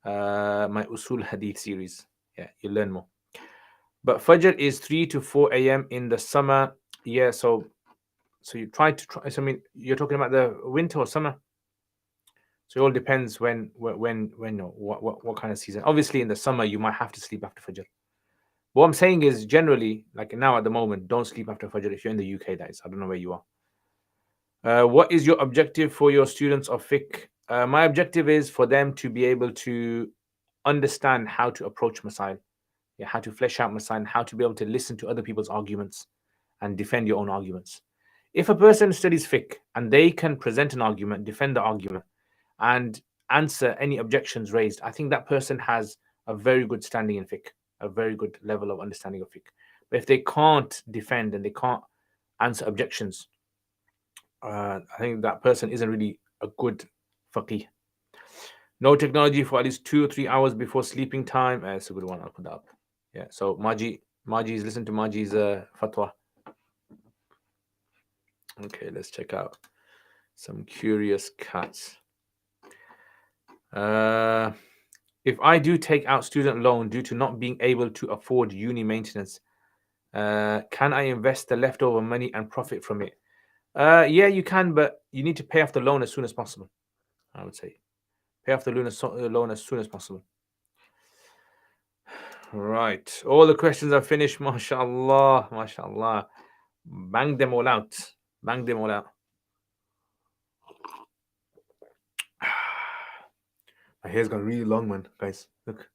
my Usul Hadith series. Yeah, you learn more. But Fajr is 3 to 4 a.m. in the summer. Yeah, so you try. So, I mean, you're talking about the winter or summer. So it all depends when no, what kind of season. Obviously, in the summer you might have to sleep after Fajr. What I'm saying is, generally, like now at the moment, don't sleep after Fajr if you're in the UK. That is, I don't know where you are. What is your objective for your students of fiqh? My objective is for them to be able to understand how to approach Masail, yeah, how to flesh out Masail, how to be able to listen to other people's arguments and defend your own arguments. If a person studies fiqh and they can present an argument, defend the argument, and answer any objections raised, I think that person has a very good standing in fiqh, a very good level of understanding of fiqh. But if they can't defend and they can't answer objections, I think that person isn't really a good faqih. No technology for at least 2 or 3 hours before sleeping time. It's a good one. I'll put that up. Yeah. So Maji's listen to Maji's fatwa. Okay, let's check out some curious cats. If I do take out student loan due to not being able to afford uni maintenance, can I invest the leftover money and profit from it? Yeah, you can, but you need to pay off the loan as soon as possible. I would say pay off the loan as soon as possible. Right, all the questions are finished. MashaAllah, MashaAllah. Bang them all out. Bang them all out. My hair's gone really long, man, guys. Look.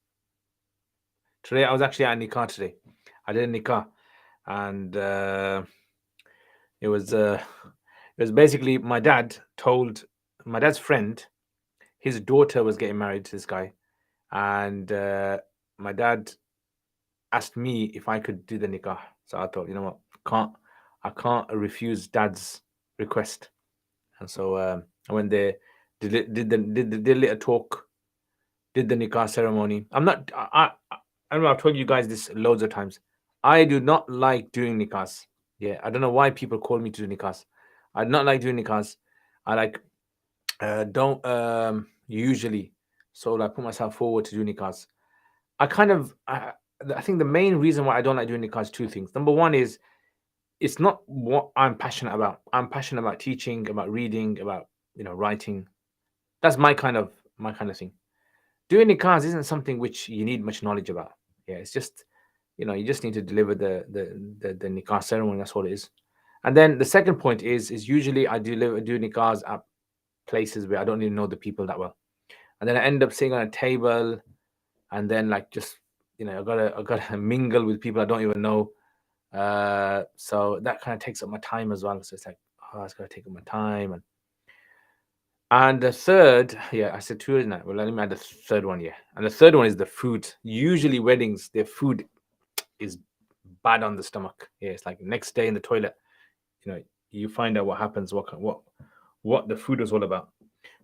Today I was actually at Nikah today. I did a Nikah, and it was basically my dad's friend, his daughter was getting married to this guy, and my dad asked me if I could do the Nikah. So I thought, you know what, I can't refuse dad's request, and so I went there, did a little talk, did the Nikah ceremony. I don't know, I've told you guys this loads of times. I do not like doing nikahs. Yeah, I don't know why people call me to do nikahs. I do not like doing nikahs. I like don't usually put myself forward to do nikahs. I think the main reason why I don't like doing nikahs is two things. Number one is it's not what I'm passionate about. I'm passionate about teaching, about reading, about writing. That's my kind of thing. Doing nikahs isn't something which you need much knowledge about. Yeah, it's just you just need to deliver the nikah ceremony. That's all it is. And then the second point is usually I do nikahs at places where I don't even know the people that well, and then I end up sitting on a table, and then like just I gotta mingle with people I don't even know. So that kind of takes up my time as well. So it's like, oh, it's gonna take up my time. And the third, yeah, I said two, isn't it? Well, let me add the third one, yeah. And the third one is the food. Usually weddings, their food is bad on the stomach. Yeah, it's like next day in the toilet, you find out what happens, what the food is all about.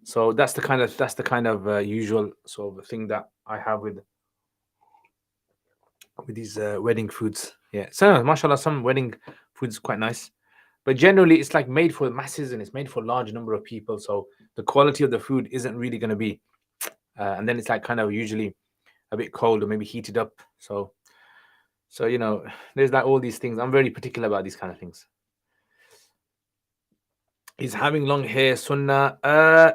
So that's the kind of usual sort of thing that I have with these wedding foods. Yeah, so mashallah, some wedding food is quite nice, but generally it's like made for masses and it's made for a large number of people. So the quality of the food isn't really going to be, and then it's like kind of usually a bit cold or maybe heated up. So there's like all these things. I'm very particular about these kind of things. Is having long hair sunnah?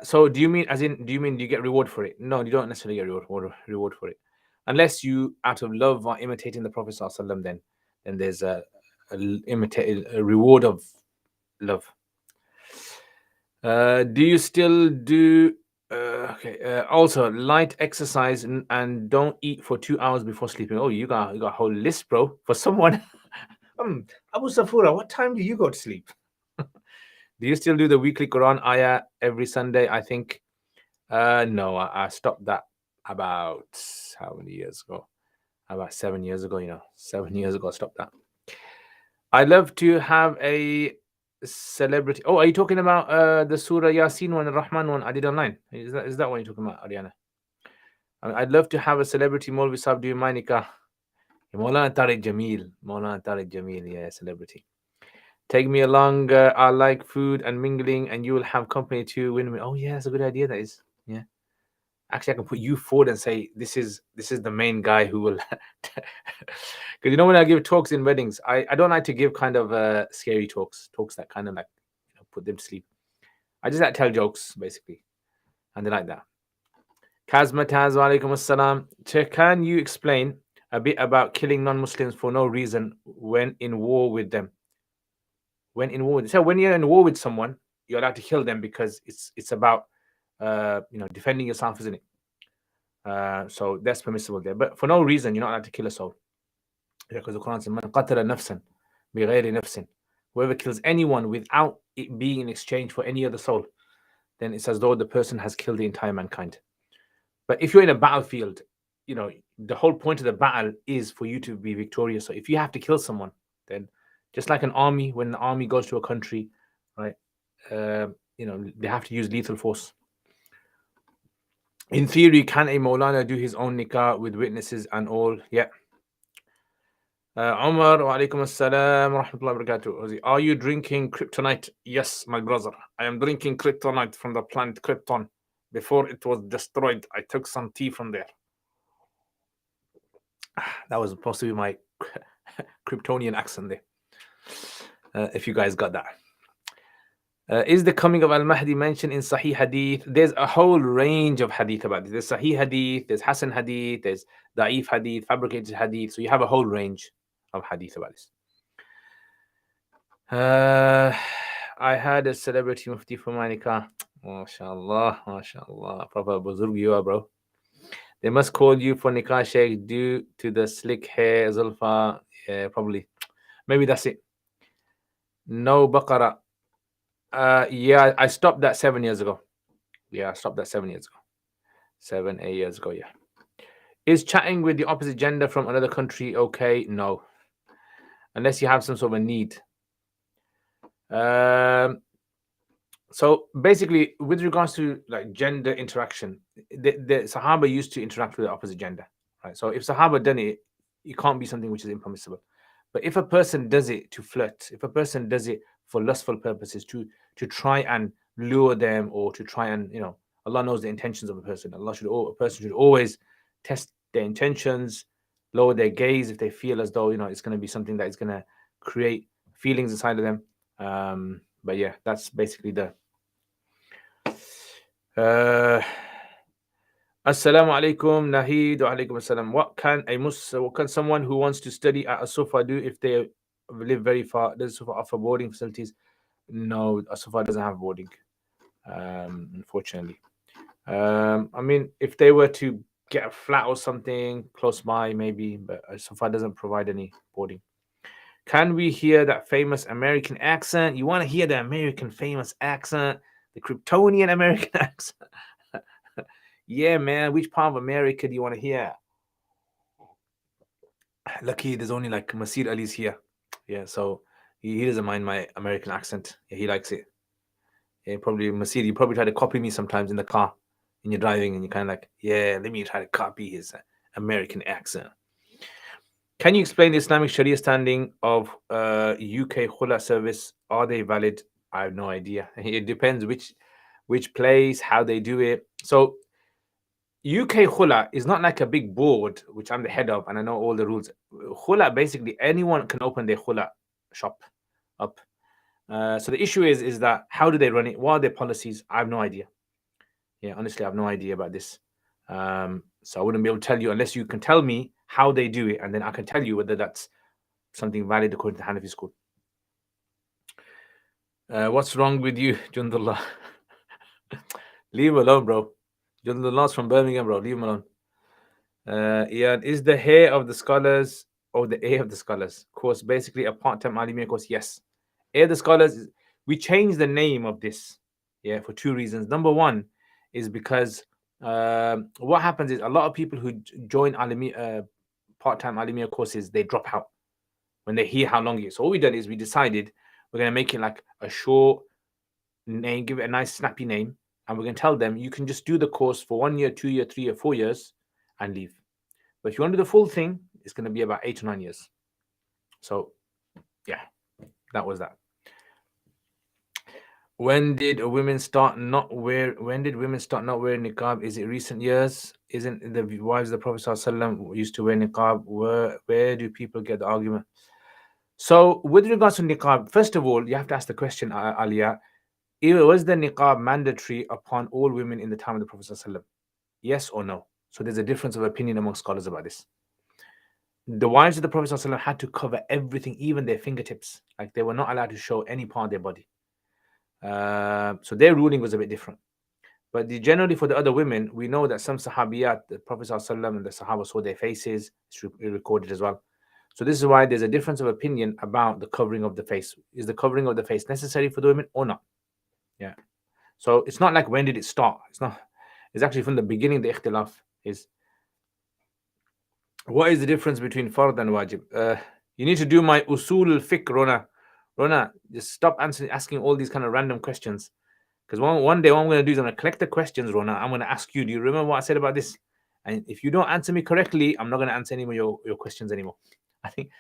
So do you mean do you get reward for it? No, you don't necessarily get reward for it, unless you out of love are imitating the Prophet ﷺ. Then there's a reward of love. Do you still do Okay. Also, light exercise and don't eat for 2 hours before sleeping. Oh, you got a whole list, bro. For someone, Abu Safura, what time do you go to sleep? Do you still do the weekly Quran ayah every Sunday? I think. No, I stopped that about how many years ago? About 7 years ago. 7 years ago, I stopped that. I love to have a celebrity. Oh, are you talking about the Surah Yasin one, the Rahman one I did online? Is that what you're talking about, Ariana? I'd love to have a celebrity Molvi Sahib do my nikah. Maulana Tariq Jamil. Maulana Tariq Jamil, yeah, celebrity. Take me along. I like food and mingling, and you will have company too. Win-win. Oh yeah, that's a good idea. That is. Yeah. Actually, I can put you forward and say this is the main guy who will. Because when I give talks in weddings, I don't like to give kind of scary talks that kind of like put them to sleep. I just like to tell jokes basically, and they like that. Kazma Taz, wa alaikum assalam. Can you explain a bit about killing non-Muslims for no reason when in war with them? So when you're in war with someone, you're allowed to kill them because it's about defending yourself, isn't it? So that's permissible there. But for no reason, you're not allowed to kill a soul. Because the Quran says, "Man qatala nafsan bighayri nafsin." Whoever kills anyone without it being in exchange for any other soul, then it's as though the person has killed the entire mankind. But if you're in a battlefield, the whole point of the battle is for you to be victorious. So if you have to kill someone, then just like an army, when the army goes to a country, right, they have to use lethal force. In theory, can a Maulana do his own nikah with witnesses and all? Yeah. Omar, wa alaikum assalam wa rahmatullahi wa barakatuh. Are you drinking kryptonite? Yes, my brother. I am drinking kryptonite from the planet Krypton. Before it was destroyed, I took some tea from there. That was supposed to be my Kryptonian accent there. If you guys got that. Is the coming of Al-Mahdi mentioned in Sahih Hadith? There's a whole range of Hadith about this. There's Sahih Hadith, there's Hasan Hadith, there's Da'if Hadith, fabricated Hadith. So you have a whole range of Hadith about this. I had a celebrity mufti for my nikah. MashaAllah, MashaAllah. Proper Buzurg you are, bro. They must call you for nikah, Sheikh, due to the slick hair, Zulfa. Yeah, probably. Maybe that's it. No Baqarah. Yeah, I stopped that 7 years ago. Yeah, I stopped that 7 years ago. 7, 8 years ago, yeah. Is chatting with the opposite gender from another country okay? No. Unless you have some sort of a need. So basically, with regards to like gender interaction, the Sahaba used to interact with the opposite gender, right? So if Sahaba done it, it can't be something which is impermissible. But if a person does it to flirt, if a person does it for lustful purposes, to try and lure them, or to try and Allah knows the intentions of a person. A person should always test their intentions, lower their gaze if they feel as though it's going to be something that is going to create feelings inside of them. But yeah, that's basically the. Assalamu alaikum, Nahid wa alaikum assalam. What can someone who wants to study at a Sufa do if they live very far? Does Sufa offer boarding facilities? No, a Sufa doesn't have boarding, unfortunately. I mean, if they were to get a flat or something close by, maybe, but a Sufa doesn't provide any boarding. Can we hear that famous American accent? You want to hear the American famous accent? The Kryptonian American accent? Yeah, man. Which part of America do you want to hear? Lucky there's only like Masir Ali's here. Yeah, so he doesn't mind my American accent. Yeah, he likes it. Yeah, probably Masir, you probably try to copy me sometimes in the car when you're driving, and you're kind of like, yeah, let me try to copy his American accent. Can you explain the Islamic Sharia standing of UK Khula service? Are they valid? I have no idea. It depends which place, how they do it. So UK Khula is not like a big board, which I'm the head of, and I know all the rules. Khula, basically, anyone can open their Khula shop up. So the issue is that how do they run it? What are their policies? I have no idea. Yeah, honestly, I have no idea about this. So I wouldn't be able to tell you unless you can tell me how they do it, and then I can tell you whether that's something valid according to the Hanafi school. What's wrong with you, Jundullah? Leave him alone, bro. You're the last from Birmingham, bro. Leave him alone. Ian, is the hair of the scholars or the A of the scholars course basically a part-time Alimiya course? Yes. A of the scholars, we changed the name of this, yeah, for two reasons. Number one is because what happens is a lot of people who join Alimiya, part-time Alimiya courses, they drop out when they hear how long it is. So what we done is we decided we're going to make it like a short name, give it a nice snappy name, and we're going to tell them you can just do the course for 1 year, 2 year, 3 year, 4 years and leave. But if you want to do the full thing, it's going to be about 8 to 9 years. So, yeah, that was that. When did women start not wearing niqab? Is it recent years? Isn't the wives of the Prophet ﷺ used to wear niqab? Where do people get the argument? So, with regards to niqab, first of all, you have to ask the question, Aliyah. Was the niqab mandatory upon all women in the time of the Prophet ﷺ? Yes or no? So there's a difference of opinion among scholars about this. The wives of the Prophet ﷺ had to cover everything, even their fingertips. Like they were not allowed to show any part of their body. So their ruling was a bit different. But generally for the other women, we know that some Sahabiyat, the Prophet ﷺ and the Sahaba saw their faces. It's recorded as well. So this is why there's a difference of opinion about the covering of the face. Is the covering of the face necessary for the women or not? Yeah. So it's not like when did it start? It's not. It's actually from the beginning. The ikhtilaf is. What is the difference between fard and wajib? You need to do my usul al-fiqh, Rona. Rona, just stop asking all these kind of random questions. Because one day what I'm going to do is I'm going to collect the questions, Rona. I'm going to ask you, do you remember what I said about this? And if you don't answer me correctly, I'm not going to answer any more your questions anymore. I think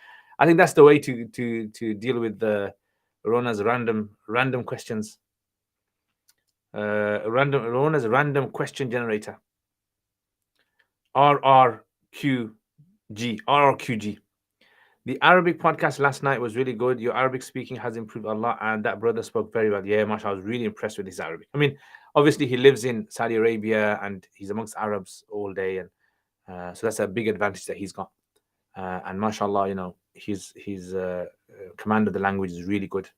that's the way to deal with the Rona's random questions. Rona's random question generator. RRQG. The Arabic podcast last night was really good. Your Arabic speaking has improved a lot, and that brother spoke very well. Yeah, mashallah, I was really impressed with his Arabic. I mean, obviously he lives in Saudi Arabia and he's amongst Arabs all day, and so that's a big advantage that he's got. And mashallah, you know, his command of the language is really good.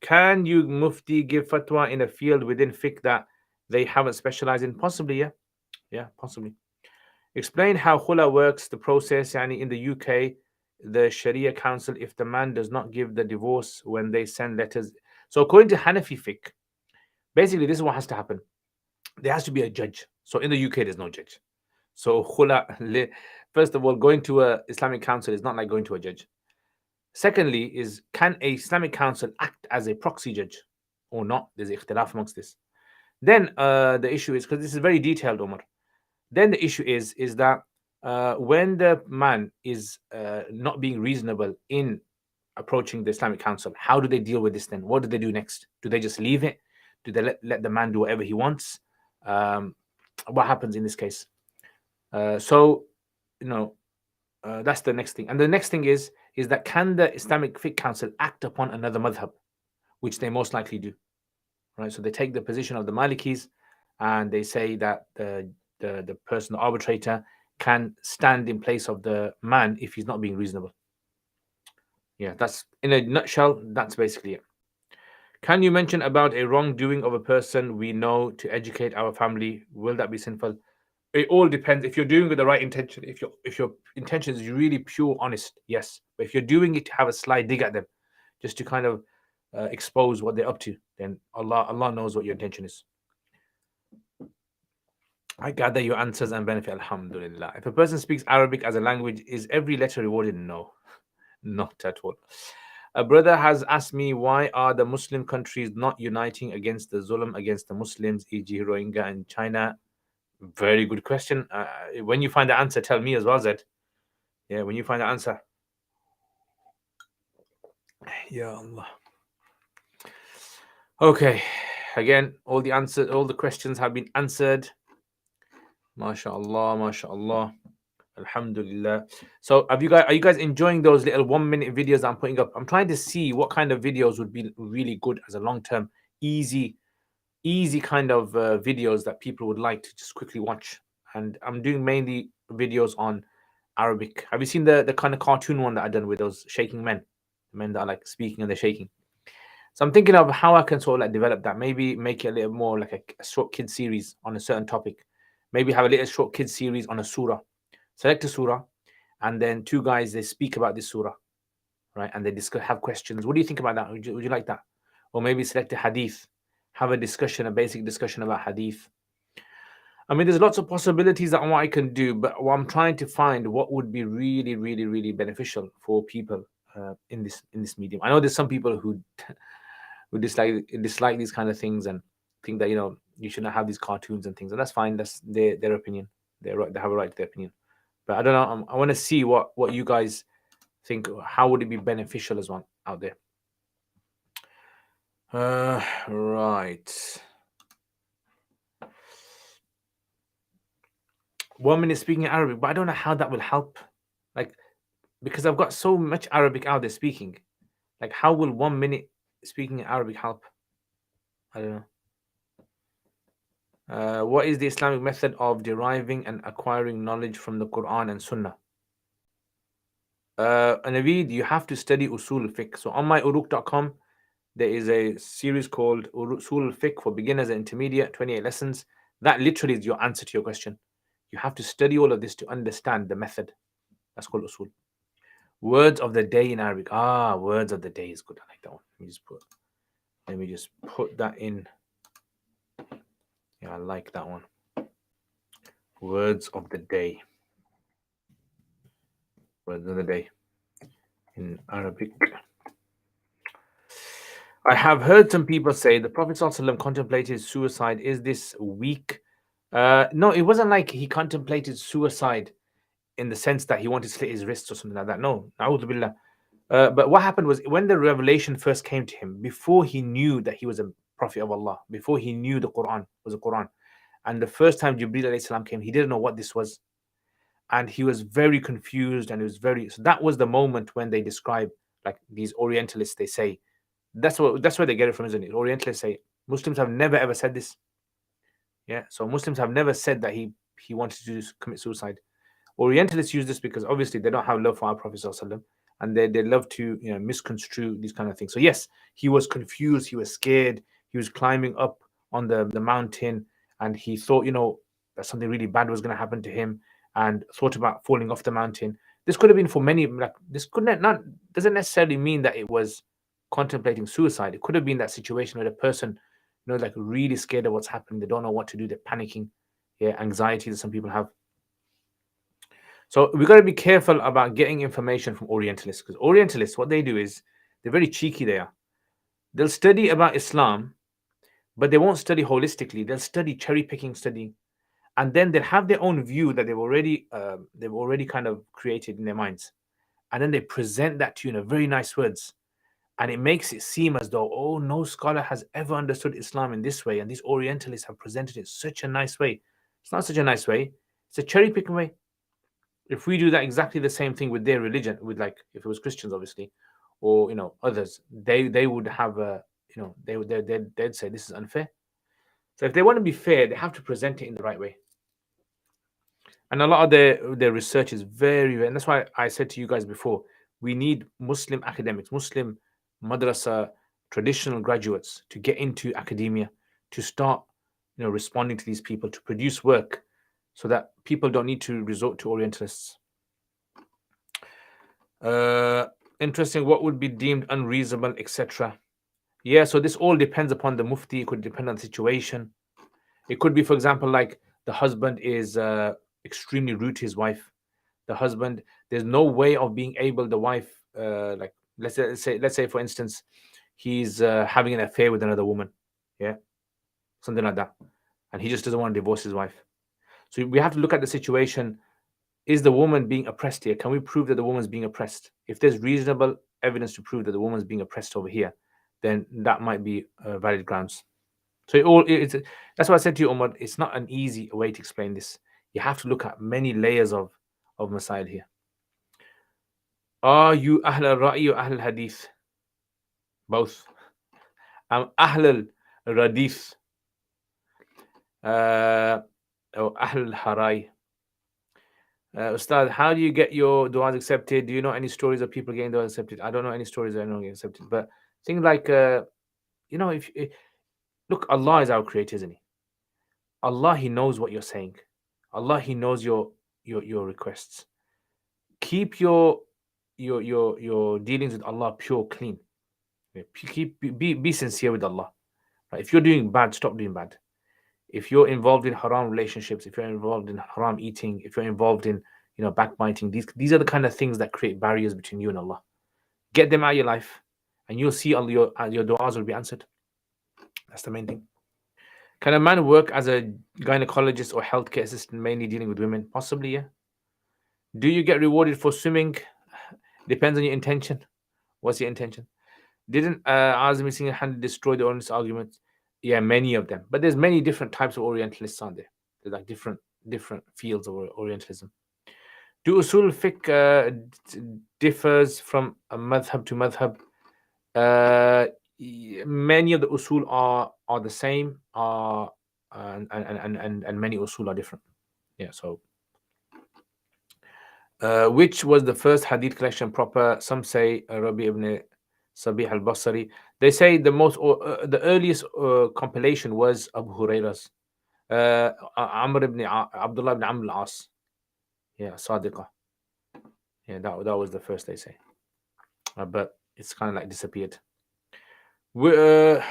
Can you mufti give fatwa in a field within fiqh that they haven't specialized in? Possibly, yeah. Yeah, possibly. Explain how khula works, the process. Yani in the UK, the Sharia Council, if the man does not give the divorce when they send letters. So according to Hanafi fiqh, basically this is what has to happen. There has to be a judge. So in the UK, there's no judge. So khula, first of all, going to a Islamic council is not like going to a judge. Secondly, is can a Islamic council act as a proxy judge or not? There's ikhtilaf amongst this. Then the issue is, because this is very detailed, Omar. Then the issue is that when the man is not being reasonable in approaching the Islamic council, how do they deal with this then? What do they do next? Do they just leave it? Do they let the man do whatever he wants? What happens in this case? So, you know, that's the next thing. And the next thing is that can the Islamic Fiqh Council act upon another madhab, which they most likely do, right? So they take the position of the Malikis and they say that the person, the arbitrator, can stand in place of the man if he's not being reasonable. Yeah, that's in a nutshell. That's basically it. Can you mention about a wrongdoing of a person we know to educate our family? Will that be sinful? It all depends. If you're doing it with the right intention, if your intention is really pure, honest, yes. But if you're doing it to have a sly dig at them, just to kind of expose what they're up to, then Allah knows what your intention is. I gather your answers and benefit. Alhamdulillah. If a person speaks Arabic as a language, is every letter rewarded? No, not at all. A brother has asked me, why are the Muslim countries not uniting against the zulm against the Muslims, e.g. Rohingya and China? Very good question. When you find the answer, tell me as well, Zed. Yeah, when you find the answer. Ya Allah. Okay. Again, all the questions have been answered. MashaAllah, MashaAllah. Alhamdulillah. So are you guys enjoying those little 1 minute videos I'm putting up? I'm trying to see what kind of videos would be really good as a long-term, easy kind of videos that people would like to just quickly watch. And I'm doing mainly videos on Arabic. Have you seen the kind of cartoon one that I done with those shaking men? The men that are like speaking and they're shaking. So I'm thinking of how I can sort of like develop that. Maybe make it a little more like a short kid series on a certain topic. Maybe have a little short kid series on a surah. Select a surah, and then two guys they speak about this surah, right? And they discuss, have questions. What do you think about that? Would you like that? Or maybe select a hadith, have a discussion, a basic discussion about hadith. I mean, there's lots of possibilities that what I can do, but what I'm trying to find what would be really, really, really beneficial for people in this medium. I know there's some people who who dislike these kind of things and think that you shouldn't have these cartoons and things, and that's fine. That's their opinion. They're right. They have a right to their opinion. But I don't know. I want to see what you guys think. How would it be beneficial as well out there? Right. 1 minute speaking Arabic, but I don't know how that will help. Like, because I've got so much Arabic out there speaking. Like, how will 1 minute speaking Arabic help? I don't know. What is the Islamic method of deriving and acquiring knowledge from the Quran and Sunnah? Naveed, you have to study Usul al-Fiqh. So on my uruk.com, there is a series called Usul al-Fiqh for beginners and intermediate, 28 lessons. That literally is your answer to your question. You have to study all of this to understand the method. That's called Usul. Words of the day in Arabic. Words of the day is good. I like that one. Let me just put that in. Yeah, I like that one. Words of the day. Words of the day in Arabic. I have heard some people say the Prophet ﷺ contemplated suicide. Is this weak? No, it wasn't like he contemplated suicide in the sense that he wanted to slit his wrists or something like that. No, A'udhu billah. But what happened was when the revelation first came to him, before he knew that he was a prophet of Allah, before he knew the Quran was a Quran, and the first time Jibreel alayhi salam came, he didn't know what this was, and he was very confused, and it was very. So that was the moment when they describe, like these Orientalists, they say that's where they get it from, isn't it? Orientalists say Muslims have never ever said this. Yeah, so Muslims have never said that he wanted to commit suicide. Orientalists use this because obviously they don't have love for our Prophet ﷺ, and they love to misconstrue these kind of things. So yes, he was confused, he was scared, he was climbing up on the mountain, and he thought that something really bad was going to happen to him, and thought about falling off the mountain. This could have been for many. Like this could not doesn't necessarily mean that it was contemplating suicide. It could have been that situation where the person, like really scared of what's happening. They don't know what to do. They're panicking. Yeah, anxiety that some people have. So we got to be careful about getting information from Orientalists, because Orientalists, what they do is they're very cheeky. They'll study about Islam, but they won't study holistically. They'll study cherry picking study, and then they'll have their own view that they've already kind of created in their minds, and then they present that to you in a very nice words, and it makes it seem as though no scholar has ever understood Islam in this way, and these Orientalists have presented it such a nice way. It's not such a nice way. It's a cherry picking way. If we do that exactly the same thing with their religion, with like if it was Christians obviously, or others, they would have they'd say this is unfair. So if they want to be fair, they have to present it in the right way. And a lot of their research is very, and that's why I said to you guys before, we need Muslim academics, Muslim madrasa traditional graduates to get into academia, to start responding to these people, to produce work, so that people don't need to resort to Orientalists. Interesting. What would be deemed unreasonable, etc. Yeah, so this all depends upon the mufti. It could depend on the situation. It could be, for example, like the husband is extremely rude to his wife. The husband, there's no way of being able, the wife, like let's say for instance, he's having an affair with another woman, yeah, something like that, and he just doesn't want to divorce his wife. So we have to look at the situation. Is the woman being oppressed here? Can we prove that the woman's being oppressed? If there's reasonable evidence to prove that the woman's being oppressed over here, then that might be valid grounds. So that's why I said to you, Umar, it's not an easy way to explain this. You have to look at many layers of Masail here. Are you Ahl al-Ra'i or Ahl al-Hadith? Both. I'm Ahl al-Radith. Or Ahl al-Harai. Ustad, how do you get your du'as accepted? Do you know any stories of people getting du'as accepted? I don't know any stories that are not getting accepted. But things like if look, Allah is our creator, isn't He? Allah, He knows what you're saying. Allah, He knows your requests. Keep your dealings with Allah pure, clean. Be sincere with Allah. Right? If you're doing bad, stop doing bad. If you're involved in haram relationships, if you're involved in haram eating, if you're involved in backbiting, these are the kind of things that create barriers between you and Allah. Get them out of your life, and you'll see all your du'as will be answered. That's the main thing. Can a man work as a gynecologist or healthcare assistant, mainly dealing with women? Possibly, yeah. Do you get rewarded for swimming? Depends on your intention. What's your intention? Didn't Azmi single-handedly destroy the Orientalist argument? Yeah, many of them. But there's many different types of Orientalists, aren't there? There's like different fields of Orientalism. Do usul fiqh differs from a madhab to madhab? Many of the usul are the same, and many usul are different. Yeah. So, which was the first hadith collection proper? Some say Rabi ibn Sabih al-Basri. They say the earliest compilation was Abu Huraira's, Abdullah ibn Amr al-As. Yeah, Sadiqa. Yeah, that was the first, they say. But it's kind of like disappeared. عمر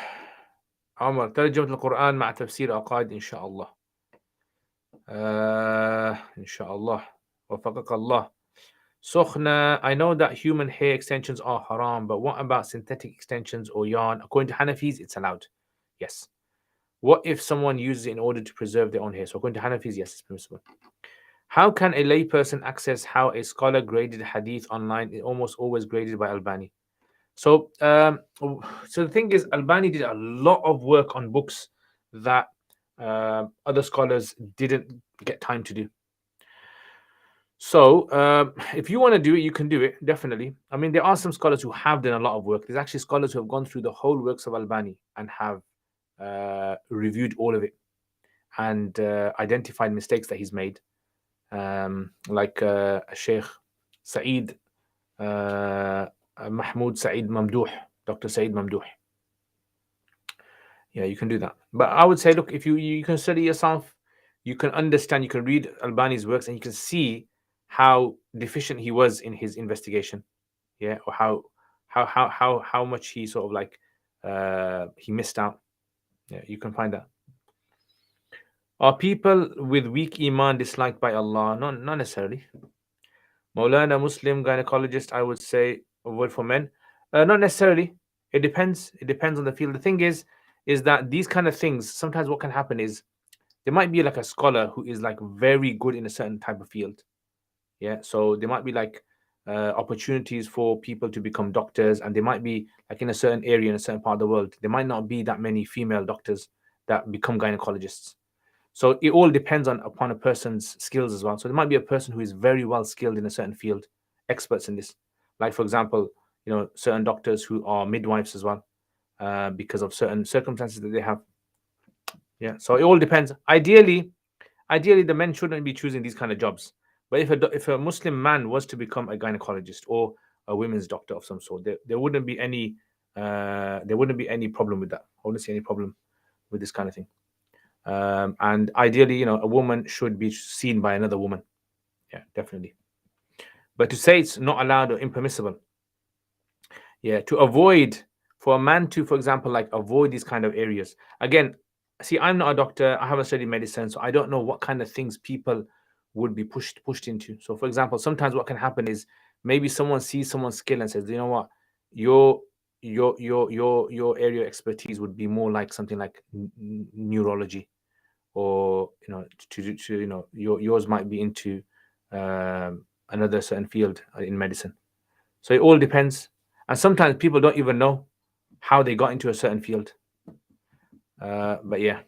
ترجمة القرآن مع تفسير عقائد إن شاء الله. إن شاء الله وفقك الله. Sokhna, I know that human hair extensions are haram, but what about synthetic extensions or yarn? According to Hanafis, it's allowed. Yes. What if someone uses it in order to preserve their own hair? So according to Hanafis, yes, it's permissible. How can a layperson access how a scholar graded hadith online? It's almost always graded by Albani. So, the thing is, Albani did a lot of work on books that other scholars didn't get time to do. So, if you want to do it, you can do it, definitely. I mean, there are some scholars who have done a lot of work. There's actually scholars who have gone through the whole works of Albani and have reviewed all of it and identified mistakes that he's made, like Sheikh Saeed Mahmoud Saeed Mamdouh, Dr. Saeed Mamdouh. Yeah, you can do that. But I would say, look, if you can study yourself, you can understand, you can read Albani's works, and you can see how deficient he was in his investigation. Yeah, or how much he sort of like he missed out. Yeah, you can find that. Are people with weak iman disliked by Allah? Not necessarily. Maulana Muslim gynecologist, I would say a word for men. Not necessarily. It depends. It depends on the field. The thing is that these kind of things, sometimes what can happen is there might be like a scholar who is like very good in a certain type of field. Yeah. So there might be like opportunities for people to become doctors, and there might be like in a certain area, in a certain part of the world, there might not be that many female doctors that become gynecologists. So it all depends upon a person's skills as well. So there might be a person who is very well skilled in a certain field, experts in this. Like, for example, certain doctors who are midwives as well, because of certain circumstances that they have. Yeah. So it all depends. Ideally, the men shouldn't be choosing these kind of jobs. But if a Muslim man was to become a gynecologist or a women's doctor of some sort, there wouldn't be any problem with that. I wouldn't see any problem with this kind of thing. And ideally, a woman should be seen by another woman. Yeah, definitely. But to say it's not allowed or impermissible, yeah, for a man to, for example, like avoid these kind of areas. Again, see, I'm not a doctor. I haven't studied medicine, so I don't know what kind of things people would be pushed into. So, for example, sometimes what can happen is maybe someone sees someone's skill and says, you know what, your area of expertise would be more like something like neurology, or yours might be into another certain field in medicine. So it all depends, and sometimes people don't even know how they got into a certain field. But yeah,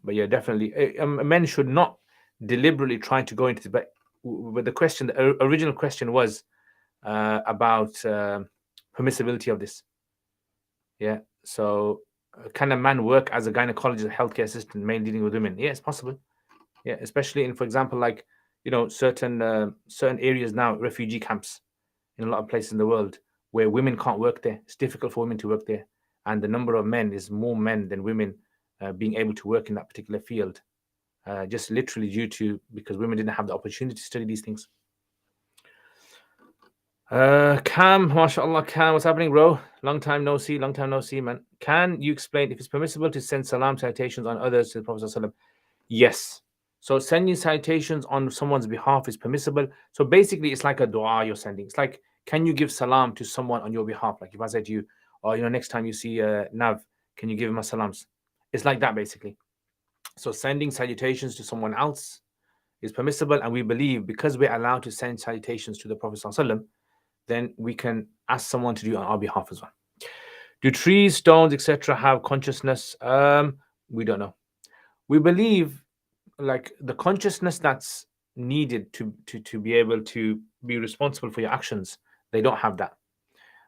definitely, men should not deliberately try to go into it. But the original question was about permissibility of this. Yeah. So can a man work as a gynecologist, a healthcare assistant, mainly dealing with women? Yeah, it's possible. Yeah, especially in, for example, like certain areas now, refugee camps in a lot of places in the world where women can't work there. It's difficult for women to work there, and the number of men is more men than women being able to work in that particular field, just literally due to because women didn't have the opportunity to study these things. Cam, mashallah, Cam, what's happening, bro? Long time no see, man. Can you explain if it's permissible to send salam citations on others to the Prophet ﷺ? Yes. So sending citations on someone's behalf is permissible. So basically, it's like a dua you're sending. It's like, can you give salam to someone on your behalf? Like if I said to you, oh, next time you see Nav, can you give him a salams? It's like that, basically. So sending salutations to someone else is permissible, and we believe because we're allowed to send salutations to the Prophet ﷺ, then we can ask someone to do it on our behalf as well. Do trees, stones, etc. have consciousness? We don't know. We believe like the consciousness that's needed to be able to be responsible for your actions, they don't have that.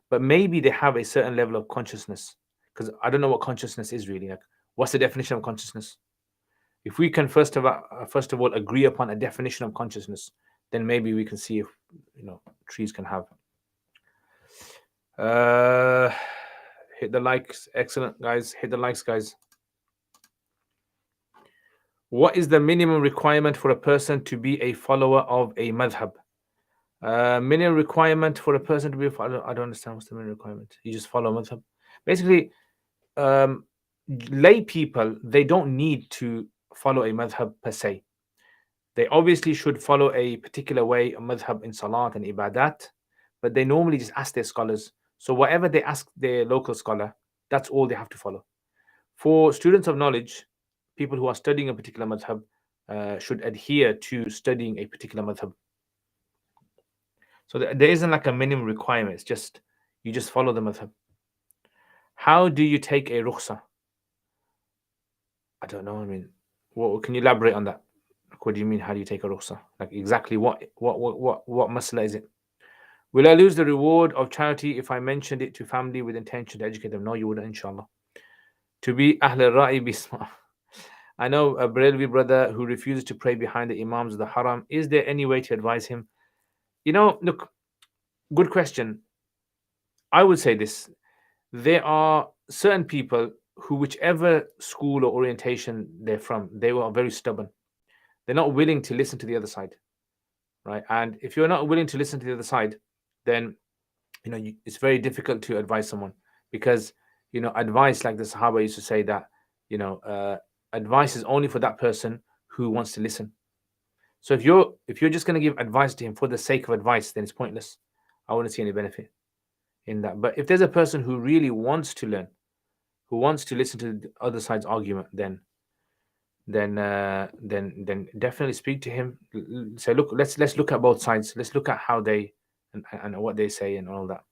But maybe they have a certain level of consciousness, because I don't know what consciousness is really. Like, what's the definition of consciousness? If we can first of all agree upon a definition of consciousness, then maybe we can see if trees can have. Hit the likes. Excellent, guys. Hit the likes, guys. What is the minimum requirement for a person to be a follower of a madhab? Minimum requirement for a person to be a follower, I don't understand what's the minimum requirement. You just follow madhab. Basically, lay people, they don't need to follow a madhab per se. They obviously should follow a particular way, a madhab in salat and ibadat, but they normally just ask their scholars. So whatever they ask their local scholar, that's all they have to follow. For students of knowledge, people who are studying a particular madhab should adhere to studying a particular madhab. So there isn't like a minimum requirement. It's just you just follow the madhab. How do you take a rukhsa? I don't know. I mean, what can you elaborate on that? What do you mean? How do you take a rukhsa? Like exactly what masala is it? Will I lose the reward of charity if I mentioned it to family with intention to educate them? No, you wouldn't, inshallah. To be Ahl al-Ra'i bisma. I know a Barelvi brother who refuses to pray behind the imams of the haram. Is there any way to advise him? Look, good question. I would say this. There are certain people who, whichever school or orientation they're from, they are very stubborn. They're not willing to listen to the other side, right? And if you're not willing to listen to the other side, then it's very difficult to advise someone, because advice, like the Sahaba used to say that advice is only for that person who wants to listen. So if you're just going to give advice to him for the sake of advice, then it's pointless. I wouldn't see any benefit in that. But if there's a person who really wants to learn, who wants to listen to the other side's argument, then definitely speak to him. Say, look, let's look at both sides. Let's look at how they and what they say and all that.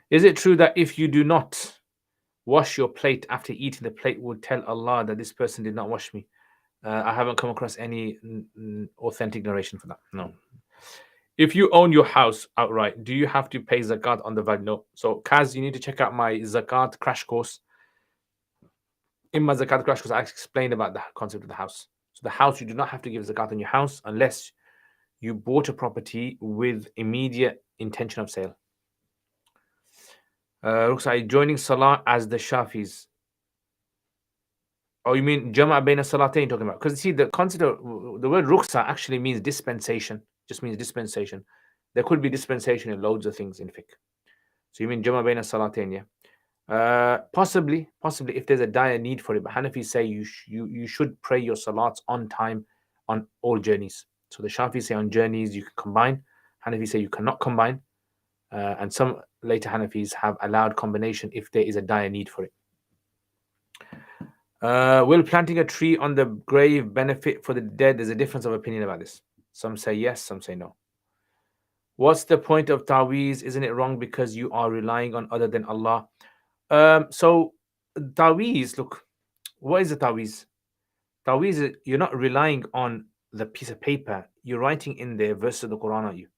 Is it true that if you do not wash your plate after eating, the plate would tell Allah that this person did not wash me? I haven't come across any authentic narration for that. No. If you own your house outright, do you have to pay zakat on the value? No. So, Kaz, you need to check out my zakat crash course. In my zakat crash course, I explained about the concept of the house. So, the house, you do not have to give zakat on your house unless you bought a property with immediate intention of sale. Recite, joining Salah as the Shafis. Oh, you mean Jama' Baina Salatain talking about? Because see, the concept of the word Rukhsa actually means dispensation, just means dispensation. There could be dispensation in loads of things in fiqh. So you mean Jama' Baina Salatain, yeah? Possibly, if there's a dire need for it. But Hanafis say you should pray your salats on time on all journeys. So the Shafis say on journeys you can combine. Hanafis say you cannot combine. And some later Hanafis have allowed combination if there is a dire need for it. Will planting a tree on the grave benefit for the dead? There's a difference of opinion about this. Some say yes, some say no. What's the point of ta'weez? Isn't it wrong because you are relying on other than Allah? So ta'weez, look, what is a ta'weez? Ta'weez is you're not relying on the piece of paper. You're writing in there verses of the Quran, are you?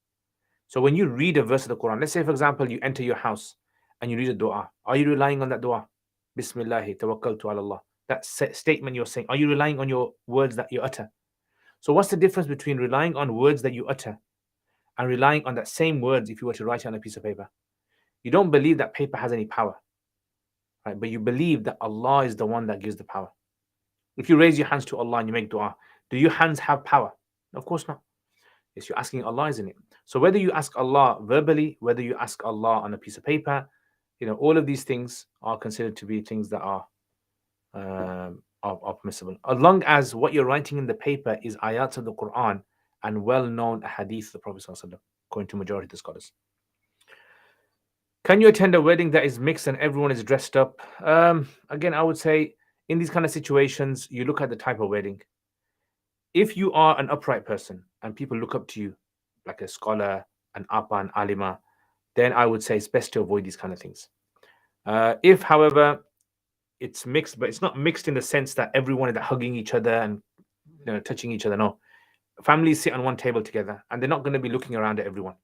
So when you read a verse of the Quran, let's say, for example, you enter your house and you read a dua. Are you relying on that dua? Bismillahi tawakkaltu ala Allah. That statement you're saying, are you relying on your words that you utter? So what's the difference between relying on words that you utter and relying on that same words if you were to write it on a piece of paper? You don't believe that paper has any power. right? But you believe that Allah is the one that gives the power. If you raise your hands to Allah and you make dua, do your hands have power? Of course not. Yes, you're asking Allah, isn't it? So whether you ask Allah verbally, whether you ask Allah on a piece of paper, all of these things are considered to be things that are permissible, as long as what you're writing in the paper is ayats of the Quran and well-known hadith of the Prophet ﷺ, according to majority of the scholars. Can you attend a wedding that is mixed and everyone is dressed up? Again, I would say in these kind of situations, you look at the type of wedding. If you are an upright person and people look up to you like a scholar, an appa, an alima, then I would say it's best to avoid these kind of things. If, however, it's mixed, but it's not mixed in the sense that everyone is hugging each other and touching each other. No, families sit on one table together and they're not going to be looking around at everyone.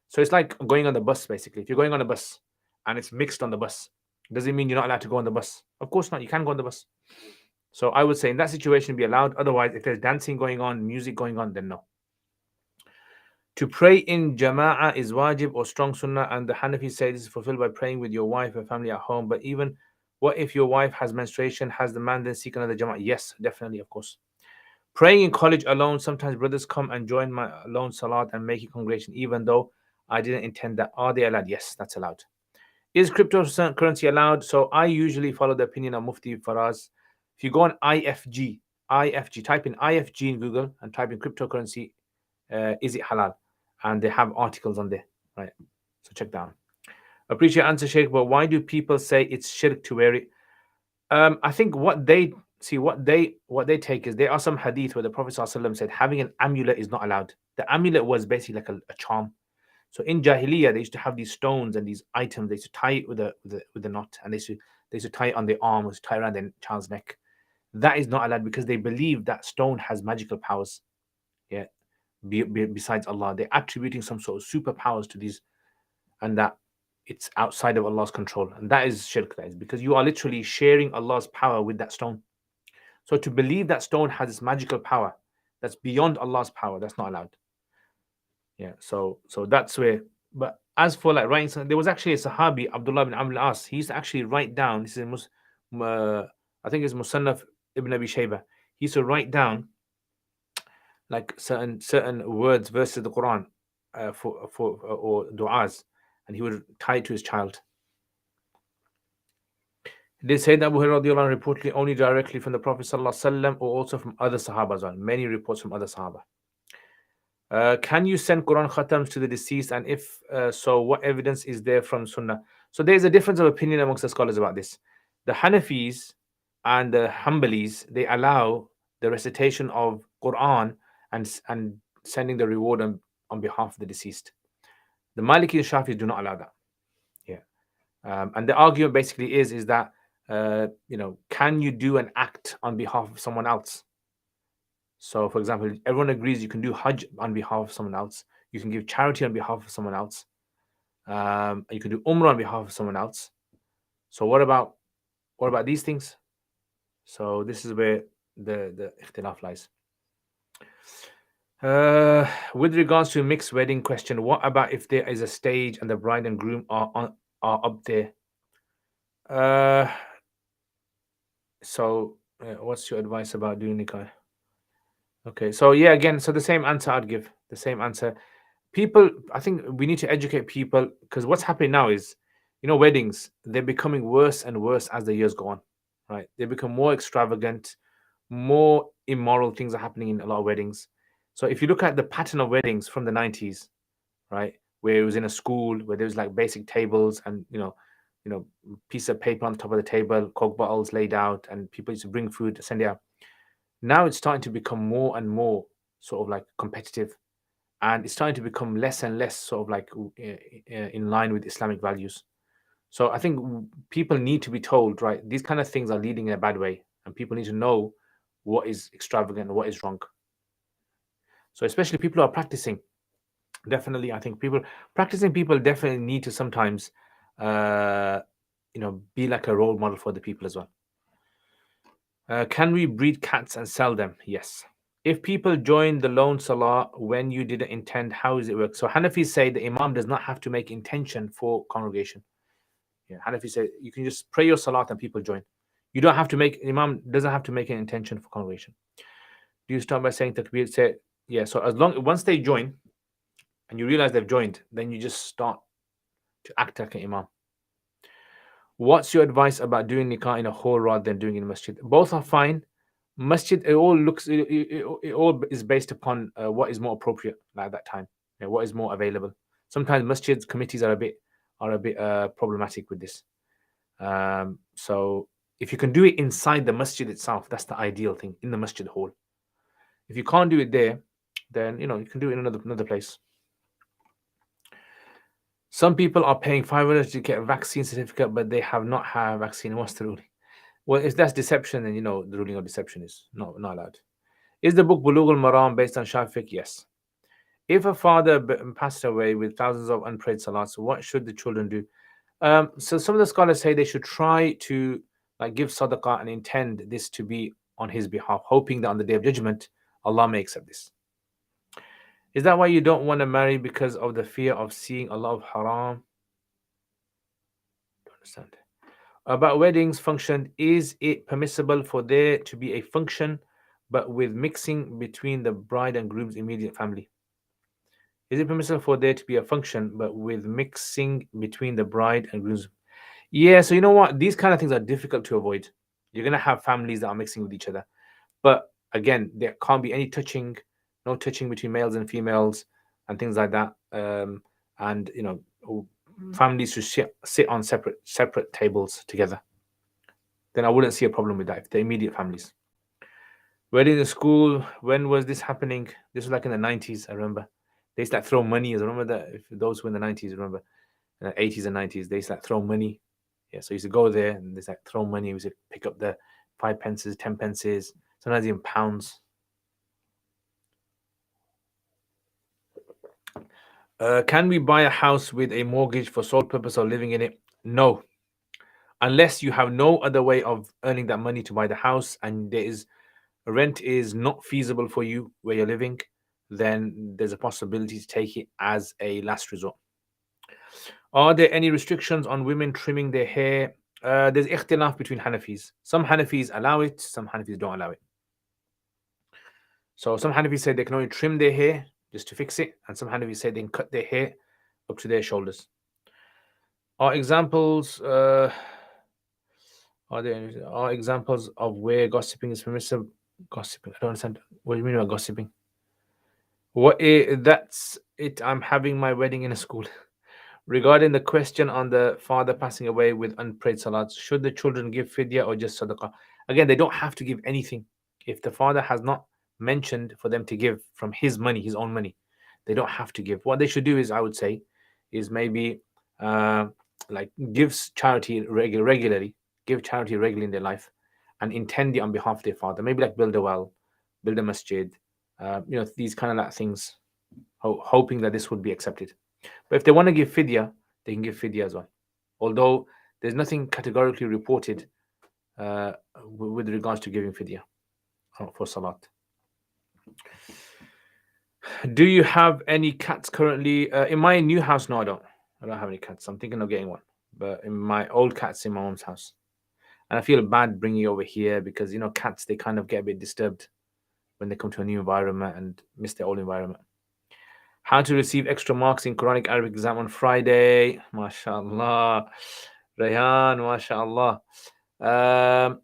So it's like going on the bus, basically. If you're going on a bus and it's mixed on the bus, does it mean you're not allowed to go on the bus? Of course not. You can go on the bus. So I would say in that situation, be allowed. Otherwise, if there's dancing going on, music going on, then no. To pray in jama'ah is wajib or strong sunnah, and the Hanafis say this is fulfilled by praying with your wife or family at home. But even what if your wife has menstruation? Has the man then seek another jama'ah? Yes, definitely, of course. Praying in college alone. Sometimes brothers come and join my alone salat and make a congregation, even though I didn't intend that. Are they allowed? Yes, that's allowed. Is cryptocurrency allowed? So I usually follow the opinion of Mufti Faraz. If you go on IFG, type in IFG in Google and type in cryptocurrency, is it halal? And they have articles on there, right? So check that out. Appreciate answer, Sheikh, but why do people say it's shirk to wear it? I think what they take is there are some hadith where the Prophet ﷺ said having an amulet is not allowed. The amulet was basically like a charm. So in Jahiliyyah, they used to have these stones and these items. They used to tie it with a knot, and they used to tie it on their arm, or tie it around their child's neck. That is not allowed because they believe that stone has magical powers. Yeah, besides Allah, they're attributing some sort of superpowers to these, and that it's outside of Allah's control, and that is shirk. That is because you are literally sharing Allah's power with that stone. So to believe that stone has this magical power that's beyond Allah's power, that's not allowed. Yeah, so that's where. But as for like writing, there was actually a Sahabi, Abdullah bin Amr al-As. He used to actually write down. This is I think it's Musannaf ibn Abi Shayba. He used to write down like certain words, verses of the Quran, or du'as, and he would tie it to his child. They say that Abu Hurairah reportedly only directly from the Prophet ﷺ or also from other Sahaba as well. Many reports from other Sahaba. Can you send Quran khatams to the deceased? And if so, what evidence is there from Sunnah? So there's a difference of opinion amongst the scholars about this. The Hanafis and the Hanbalis, they allow the recitation of Quran and sending the reward on behalf of the deceased. The Maliki and Shafis do not allow that. Yeah. And the argument basically is that can you do an act on behalf of someone else? So, for example, everyone agrees you can do Hajj on behalf of someone else. You can give charity on behalf of someone else. You can do Umrah on behalf of someone else. So, what about these things? So, this is where the ikhtilaf lies. With regards to mixed wedding question, what about if there is a stage and the bride and groom are up there? What's your advice about doing Nikah? Okay, so yeah, again, so the same answer I'd give. The same answer. People, I think we need to educate people, because what's happening now is, weddings, they're becoming worse and worse as the years go on, right? They become more extravagant, more immoral things are happening in a lot of weddings. So if you look at the pattern of weddings from the 90s, right, where it was in a school, where there was like basic tables and, piece of paper on top of the table, Coke bottles laid out, and people used to bring food, send it out. Now it's starting to become more and more sort of like competitive, and it's starting to become less and less sort of like in line with Islamic values. So I think people need to be told, right, these kind of things are leading in a bad way, and people need to know what is extravagant and what is wrong. So especially people who are practicing, definitely, I think practicing people definitely need to sometimes, be like a role model for the people as well. Can we breed cats and sell them? Yes. If people join the lone salah when you didn't intend, how does it work? So Hanafis say the imam does not have to make intention for congregation. Yeah, Hanafi say you can just pray your salat and people join. You don't have to make Imam doesn't have to make an intention for congregation. Do you start by saying takbir? Say yeah. So as long once they join and you realize they've joined, then you just start to act like an Imam. What's your advice about doing nikah in a hall rather than doing it in masjid? Both are fine. Masjid, it all is based upon what is more appropriate at that time. Yeah, what is more available. Sometimes masjids committees are a bit problematic with this. So if you can do it inside the masjid itself, that's the ideal thing, in the masjid hall. If you can't do it there, then you can do it in another place. Some people are paying $500 to get a vaccine certificate, but they have not had a vaccine. What's the ruling? Well, if that's deception, then the ruling of deception is not allowed. Is the book Bulugh al-Maram based on Shafiq? Yes. If a father passed away with thousands of unprayed salats, what should the children do? So some of the scholars say they should try to give sadaqah and intend this to be on his behalf, hoping that on the Day of Judgment, Allah may accept this. Is that why you don't want to marry, because of the fear of seeing a lot of haram? Don't understand. About weddings function, is it permissible for there to be a function but with mixing between the bride and groom's immediate family? Is it permissible for there to be a function but with mixing between the bride and groom's? Yeah, so you know what? These kind of things are difficult to avoid. You're going to have families that are mixing with each other. But again, there can't be any touching, no touching between males and females and things like that. And, families should sit on separate tables together. Then I wouldn't see a problem with that if they're immediate families. Wedding in school, when was this happening? This was like in the 90s, I remember. They used to throw money. I remember that. If those who were in the 90s, remember, in the 80s and 90s, they used to throw money. Yeah, so you used to go there and they used to throw money. We used to pick up the 5 pences, 10 pences, sometimes even pounds. Can we buy a house with a mortgage for sole purpose of living in it? No. Unless you have no other way of earning that money to buy the house and rent is not feasible for you where you're living, then there's a possibility to take it as a last resort. Are there any restrictions on women trimming their hair? There's ikhtilaf between Hanafis. Some Hanafis allow it, some Hanafis don't allow it. So some Hanafis say they can only trim their hair just to fix it, and some Hanafis say they can cut their hair up to their shoulders. Are examples are examples of where gossiping is permissible? Gossiping, I don't understand. What do you mean by gossiping? That's it. I'm having my wedding in a school. Regarding the question on the father passing away with unprayed salats, should the children give fidya or just sadaqah? Again, they don't have to give anything. If the father has not mentioned for them to give from his money, his own money, they don't have to give. What they should do is, I would say, is maybe gives charity regularly, give charity regularly in their life, and intend it on behalf of their father. Maybe build a well, build a masjid, these kind of things, hoping that this would be accepted. But if they want to give fidya, they can give fidya as well. Although there's nothing categorically reported with regards to giving fidya for salat. Do you have any cats currently? In my new house, no, I don't. I don't have any cats. I'm thinking of getting one. But in my old cats in my mom's house. And I feel bad bringing it over here because, cats, they kind of get a bit disturbed when they come to a new environment and miss their old environment. How to receive extra marks in Quranic Arabic exam on Friday. MashaAllah. Rayhan, MashaAllah.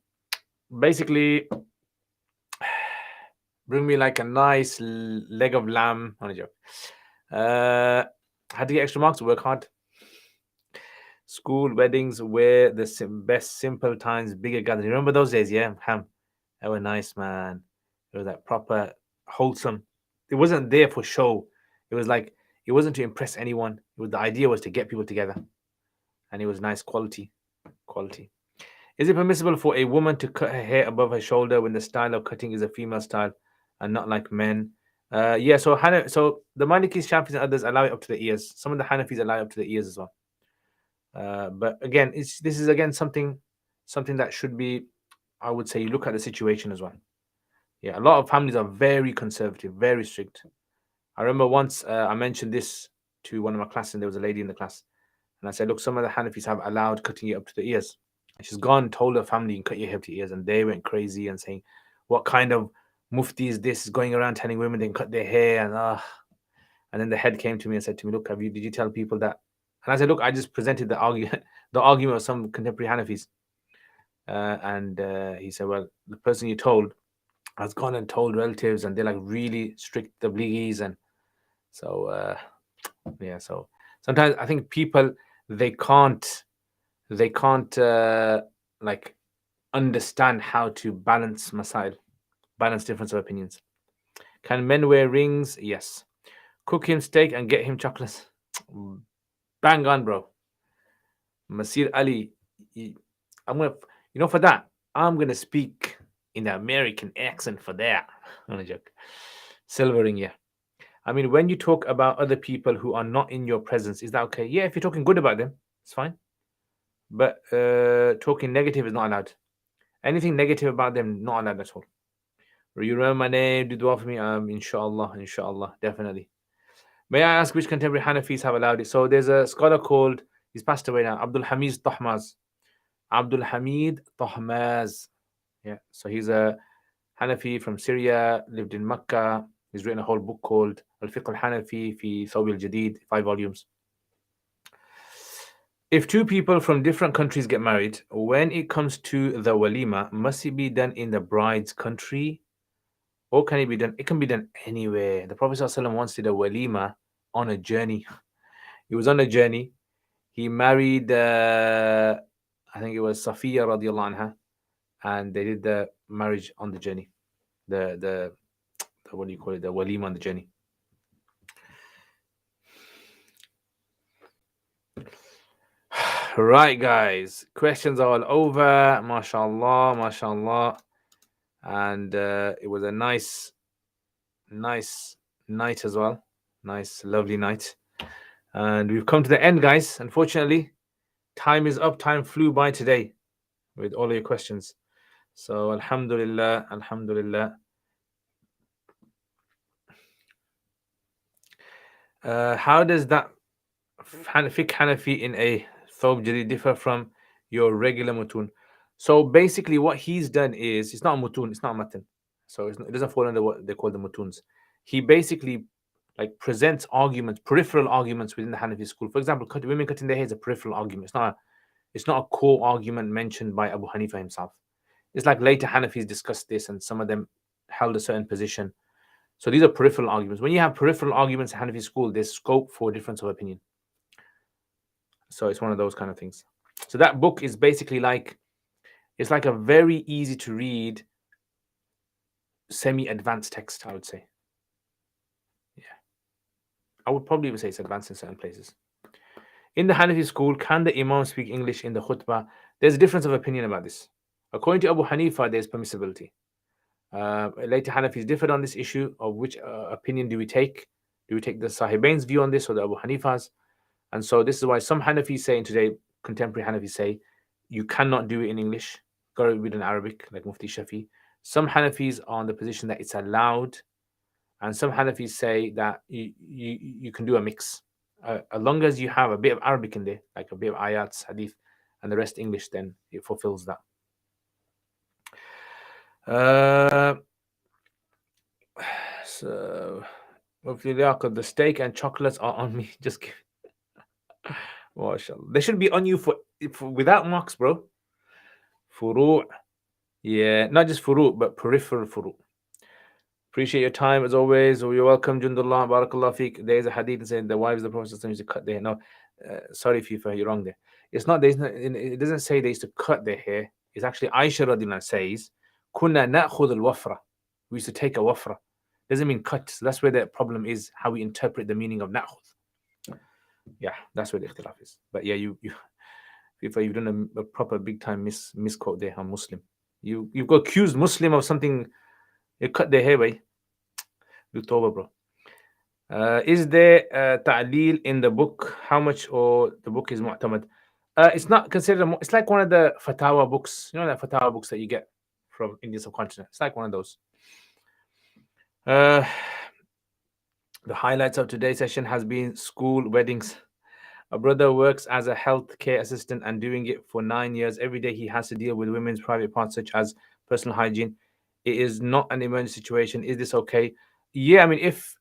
Basically, bring me a nice leg of lamb. On a joke. How to get extra marks? Work hard. School weddings were the best simple times, bigger gathering. Remember those days? Yeah, Ham. They were nice, man. It was proper wholesome. It wasn't there for show. It was it wasn't to impress anyone. The idea was to get people together, and it was nice quality. Is it permissible for a woman to cut her hair above her shoulder when the style of cutting is a female style and not like men? Yeah. So the Malikis, Shafis, and others allow it up to the ears. Some of the Hanafis allow it up to the ears as well. But again, this is again something that should be, I would say, you look at the situation as well. Yeah, a lot of families are very conservative, very strict. I remember once I mentioned this to one of my classes, and there was a lady in the class, And I said, look, some of the Hanafis have allowed cutting it up to the ears. And she's gone, told her family, and cut your hair up to ears. And they went crazy and saying, what kind of mufti is this, going around telling women they can cut their hair? And then the head came to me and said to me, look, did you tell people that? And I said, look, I just presented the argument of some contemporary Hanafis. And he said, well, the person you told has gone and told relatives, and they're like really strict tabligis. And so, yeah, so sometimes I think people, they can't like understand how to balance masail, balance difference of opinions. Can men wear rings? Yes. Cook him steak and get him chocolates. Bang on, bro. Masir Ali, I'm gonna, for that, I'm gonna speak in the American accent for that. I'm a joke. Silvering, yeah. I mean, when you talk about other people who are not in your presence, is that okay? Yeah, if you're talking good about them, it's fine. But talking negative is not allowed. Anything negative about them, not allowed at all. You remember my name, do dua for me? Inshallah, definitely. May I ask which contemporary Hanafis have allowed it? So there's a scholar called, he's passed away now, Abdul Hamid Tahmaz. Yeah, so he's a Hanafi from Syria, lived in Mecca. He's written a whole book called Al-Fiqh al-Hanafi fi Thawb al-Jadid, 5 volumes. If two people from different countries get married, when it comes to the walima, must it be done in the bride's country? Or can it be done? It can be done anywhere. The Prophet ﷺ once did a walima on a journey. He was on a journey. He married, I think it was Safiya radiallahu anha, and they did the marriage on the journey. The what do you call it? The walima on the journey. Right, guys. Questions are all over. MashaAllah. And it was a nice night as well. Nice, lovely night. And we've come to the end, guys. Unfortunately, time is up. Time flew by today with all of your questions. So, alhamdulillah. How does that fiqh Hanafi in a thawb jadid differ from your regular mutun? So basically what he's done is, it's not a mutun, it's not a matan. So it doesn't fall under what they call the mutuns. He basically like presents arguments, peripheral arguments within the Hanafi school. For example, women cutting their hair is a peripheral argument. It's not a core argument mentioned by Abu Hanifa himself. It's like later Hanafis discussed this and some of them held a certain position. So these are peripheral arguments. When you have peripheral arguments in Hanafi school, there's scope for difference of opinion. So it's one of those kind of things. So that book is basically like, it's like a very easy to read, semi-advanced text, I would say. Yeah. I would probably even say it's advanced in certain places. In the Hanafi school, can the Imam speak English in the khutbah? There's a difference of opinion about this. According to Abu Hanifa, there's permissibility. Later Hanafis differed on this issue of which opinion do we take? Do we take the Sahibain's view on this or the Abu Hanifa's? And so this is why some Hanafis say, and today contemporary Hanafis say, you cannot do it in English, got to read in Arabic, like Mufti Shafi. Some Hanafis are on the position that it's allowed, and some Hanafis say that you can do a mix. As long as you have a bit of Arabic in there, like a bit of ayats, hadith, and the rest English, then it fulfills that. So, the steak and chocolates are on me. Just kidding. Mashallah. They should be on you for without marks, bro. Furu'. Yeah, not just furu', but peripheral furu'. Appreciate your time as always. You're welcome, Jundullah. Barakallah fiqh. There is a hadith saying the wives of the Prophet used to cut their hair. No, sorry if you're wrong there. It's not. It doesn't say they used to cut their hair. It's actually Aisha radhiyallahu says, "Kunna na'khudh al-wafra." We used to take a wafra. Doesn't mean cut. So that's where the problem is. How we interpret the meaning of na'khudh. Yeah, that's where the ikhtilaf is. But yeah, you've done a proper big time misquote there. I'm Muslim. You've got accused Muslim of something. You cut their hair, way. Do tawbah, bro. Is there ta'leel in the book? How much or the book is mu'tamad? It's not considered. It's like one of the fatawa books. You know that fatawa books that you get from Indian subcontinent. It's like one of those. The highlights of today's session has been school weddings. A brother works as a healthcare assistant and doing it for 9 years. Every day he has to deal with women's private parts such as personal hygiene. It is not an emergency situation. Is this okay? Yeah, I mean, if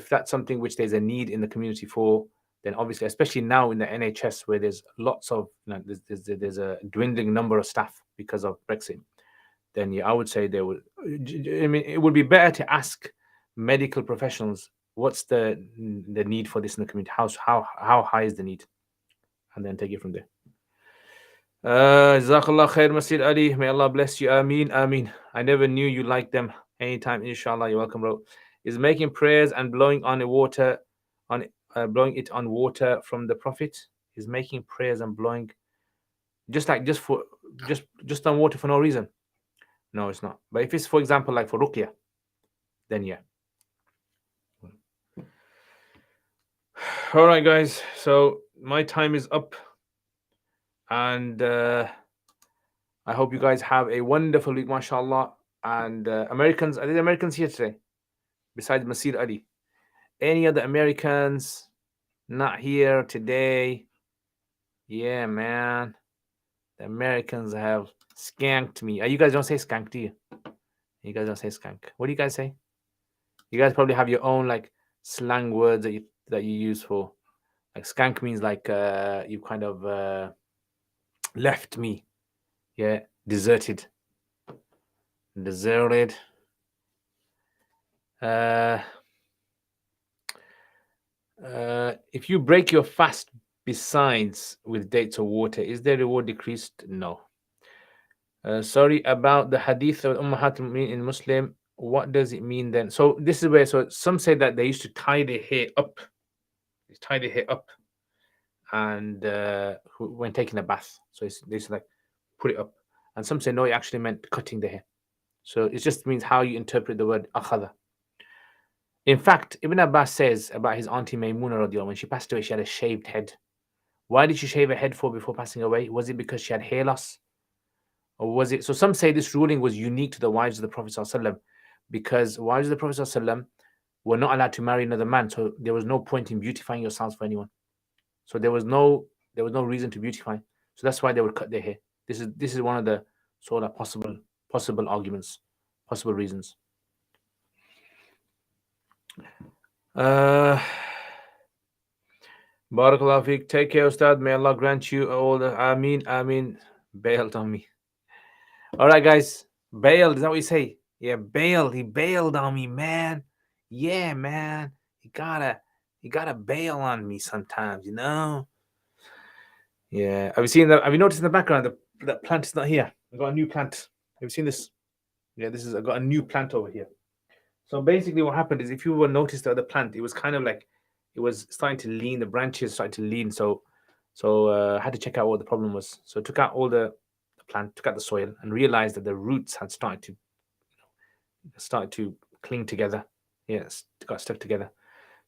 that's something which there's a need in the community for, then obviously, especially now in the NHS where there's lots of, there's a dwindling number of staff because of Brexit, then yeah, I would say they would. I mean, it would be better to ask medical professionals what's the need for this in the community. How high is the need, and then take it from there. Jazakallah khair, Masjid Ali. May Allah bless you. Ameen, ameen. I never knew you liked them. Anytime, inshallah. You're welcome, bro. Is making prayers and blowing on water, blowing it on water from the Prophet. Is making prayers and blowing, just on water for no reason. No, it's not. But if it's, for example, like for ruqya, then yeah. All right, guys. So my time is up, and I hope you guys have a wonderful week, mashallah. And Americans, are there Americans here today besides Masir Ali? Any other Americans not here today? Yeah, man. The Americans have skanked me. You guys don't say skank, do you? You guys don't say skank. What do you guys say? You guys probably have your own like slang words that you use for, like skank means like you kind of left me. Yeah, deserted. If you break your fast besides with dates or water, is their reward decreased? No. Sorry about the hadith of Ummahat al-Mu'minin in Muslim. What does it mean then? So this is where, so some say that they used to tie their hair up. And when taking a bath. So they used to like put it up. And some say no, it actually meant cutting the hair. So it just means how you interpret the word akhadha. In fact, Ibn Abbas says about his auntie Maymuna radiallahu, when she passed away, she had a shaved head. Why did she shave her head for before passing away? Was it because she had hair loss? Or was it? So some say this ruling was unique to the wives of the Prophet ﷺ, because wives of the Prophet ﷺ were not allowed to marry another man. So there was no point in beautifying yourselves for anyone. So there was no reason to beautify. So that's why they would cut their hair. This is one of the sort of possible arguments, possible reasons. Barakallahu fiqh. Take care, Ustad. May Allah grant you all the Ameen. Bailed on me. All right, guys. Bailed. Is that what you say? Yeah, bailed. He bailed on me, man. Yeah, man. You gotta bail on me sometimes, you know? Yeah. Have you noticed in the background that plant is not here? I've got a new plant. Have you seen this? Yeah, I've got a new plant over here. So basically what happened is, if you will notice the other plant, it was kind of like, it was starting to lean, the branches started to lean. So I had to check out what the problem was. So I took out all the plant, took out the soil, and realized that the roots had started to cling together. Yes, got stuck together.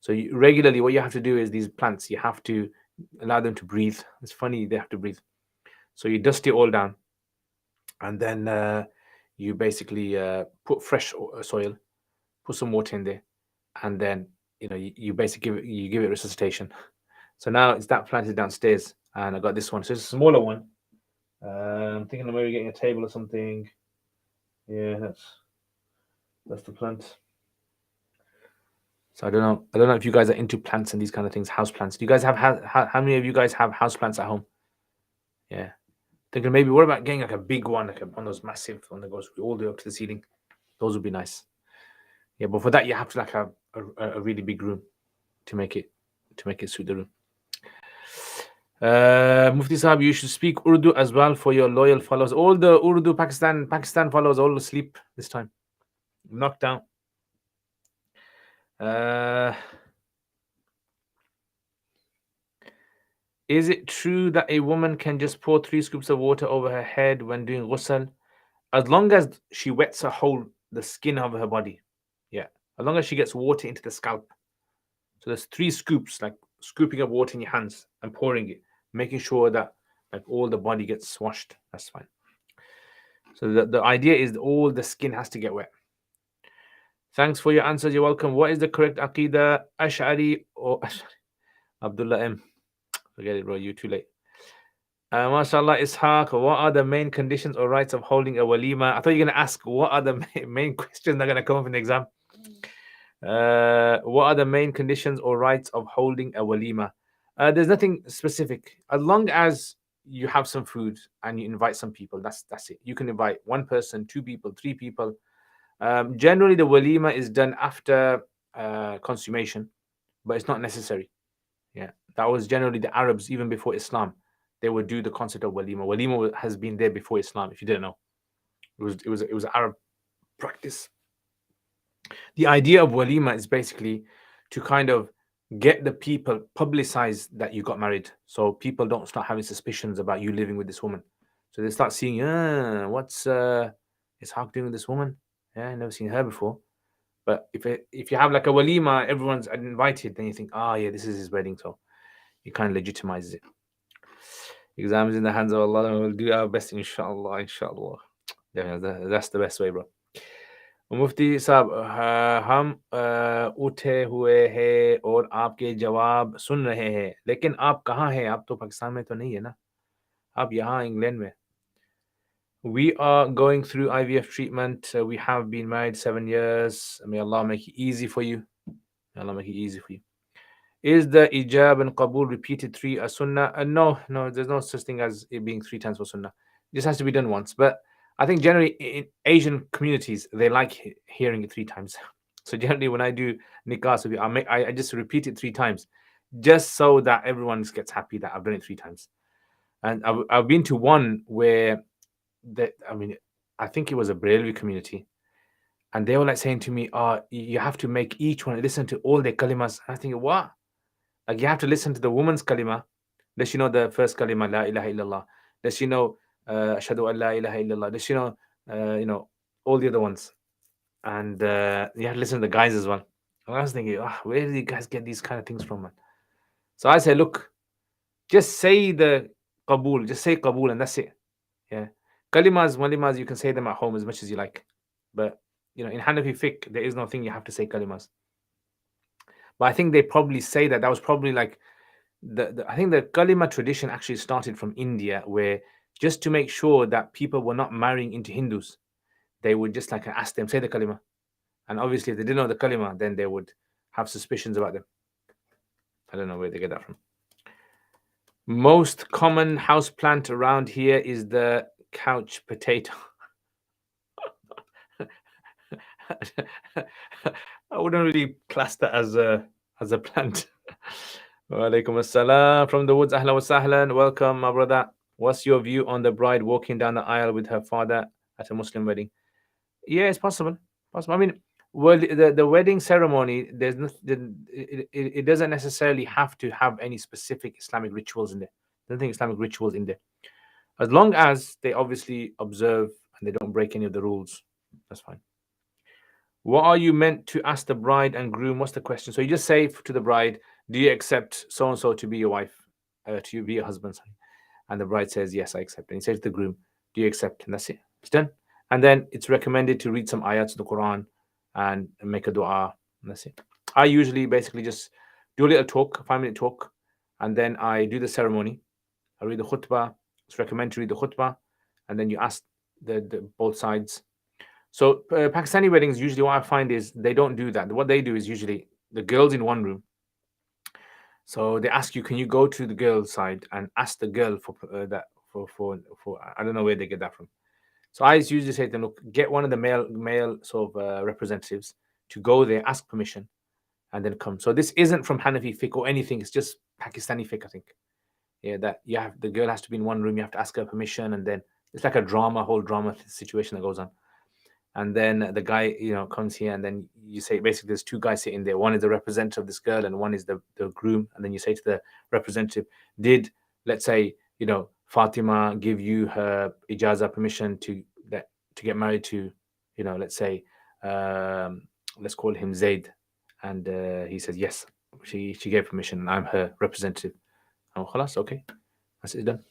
So regularly what you have to do is, these plants, you have to allow them to breathe. It's funny, they have to breathe. So you dust it all down, and then you basically put fresh soil, put some water in there, and then you basically give it resuscitation. So now it's that planted downstairs, and I got this one. So it's a smaller one. I'm thinking of maybe getting a table or something. Yeah, that's the plant. So I don't know if you guys are into plants and these kind of things, house plants. Do you guys have how many of you guys have house plants at home? Yeah, thinking maybe, what about getting like a big one, like one of those massive one that goes all the way up to the ceiling? Those would be nice. Yeah, but for that you have to like have a really big room to make it suit the room. Mufti Sahab, you should speak Urdu as well for your loyal followers. All the Urdu Pakistan followers all asleep this time, knocked down. Is it true that a woman can just pour 3 scoops of water over her head when doing ghusl, as long as she wets the skin of her body? Yeah, as long as she gets water into the scalp. So there's 3 scoops, like scooping of water in your hands and pouring it, making sure that like all the body gets washed. That's fine. So the idea is all the skin has to get wet. Thanks for your answers. You're welcome. What is the correct Aqidah, Ash'ari or Ash'ari? Abdullah M. Forget it, bro. You're too late. MashaAllah, Ishaq, what are the main conditions or rights of holding a walima? I thought you were going to ask what are the main questions that are going to come up in the exam. What are the main conditions or rights of holding a walima? There's nothing specific. As long as you have some food and you invite some people, that's it. You can invite one person, two people, three people. Generally, the walima is done after consummation, but it's not necessary. Yeah, that was generally the Arabs even before Islam. They would do the concept of walima. Walima has been there before Islam. If you didn't know, it was an Arab practice. The idea of walima is basically to kind of get the people publicize that you got married, so people don't start having suspicions about you living with this woman. So they start seeing, what's Ishaq doing with this woman? Yeah, I never seen her before. But if you have like a walima, everyone's invited, then you think, yeah, this is his wedding, so it kind of legitimizes it. Exam is in the hands of Allah, and we'll do our best, inshallah, inshallah. Yeah, that's the best way, bro. मुफ्ती साहब, हम उठे हुए हैं और आपके जवाब सुन रहे हैं, लेकिन आप कहाँ हैं? आप तो पाकिस्तान में तो नहीं है ना, आप यहाँ इंग्लैंड में. We are going through IVF treatment. We have been married 7 years. May Allah make it easy for you. May Allah make it easy for you. Is the ijab and qabul repeated 3 a sunnah? No, there's no such thing as it being 3 times for sunnah. It just has to be done once. But I think generally in Asian communities, they like hearing it 3 times. So generally when I do nikah, so I just repeat it 3 times, just so that everyone gets happy that I've done it 3 times. And I've been to one where, I think it was a Braillery community. And they were like saying to me, you have to make each one listen to all their kalimas. And I think, what? Like you have to listen to the woman's kalima. Does she know the first kalima, la ilaha illallah? Does she know ashhadu an la ilaha illallah? Does she know, all the other ones? And you have to listen to the guys as well. And I was thinking, where do you guys get these kind of things from, man? So I said, look, just say the qabul, just say qabul, and that's it. Yeah. Kalimas, walimas, you can say them at home as much as you like. But, in Hanafi fiqh, there is no thing you have to say kalimas. But I think they probably say that was probably like I think the kalima tradition actually started from India, where just to make sure that people were not marrying into Hindus, they would just like ask them, say the kalima. And obviously if they didn't know the kalima, then they would have suspicions about them. I don't know where they get that from. Most common house plant around here is the couch potato. I wouldn't really class that as a plant. Wa alaikum assalam from the woods. Ahlan wa sahlan. Welcome, my brother. What's your view on the bride walking down the aisle with her father at a Muslim wedding? Yeah, it's possible. I mean, well, the wedding ceremony, there's it doesn't necessarily have to have any specific Islamic rituals in there. There's nothing Islamic rituals in there. As long as they obviously observe and they don't break any of the rules, that's fine. What are you meant to ask the bride and groom? What's the question? So you just say to the bride, do you accept so-and-so to be your wife, to be your husband? Sorry. And the bride says, yes, I accept. And you say to the groom, do you accept? And that's it. It's done. And then it's recommended to read some ayats of the Quran and make a dua. And that's it. I usually basically just do a little talk, 5-minute talk, and then I do the ceremony. I read the khutbah. It's recommended to read the khutbah. And then you ask the both sides. So Pakistani weddings, usually what I find is they don't do that. What they do is usually the girl's in one room. So they ask you, can you go to the girl's side and ask the girl for that for I don't know where they get that from. So I usually say to them, look, get one of the male sort of representatives to go there, ask permission, and then come. So this isn't from Hanafi fiqh or anything. It's just Pakistani fiqh, I think. Yeah, that the girl has to be in one room. You have to ask her permission, and then it's like a whole drama situation that goes on. And then the guy, comes here, and then you say, basically, there's 2 guys sitting there. One is the representative of this girl, and one is the groom. And then you say to the representative, did, let's say, Fatima give you her ijazah permission to get married to, let's say, let's call him Zaid. And he says, yes, she gave permission, and I'm her representative. Oh, khalas, okay, that's it, done.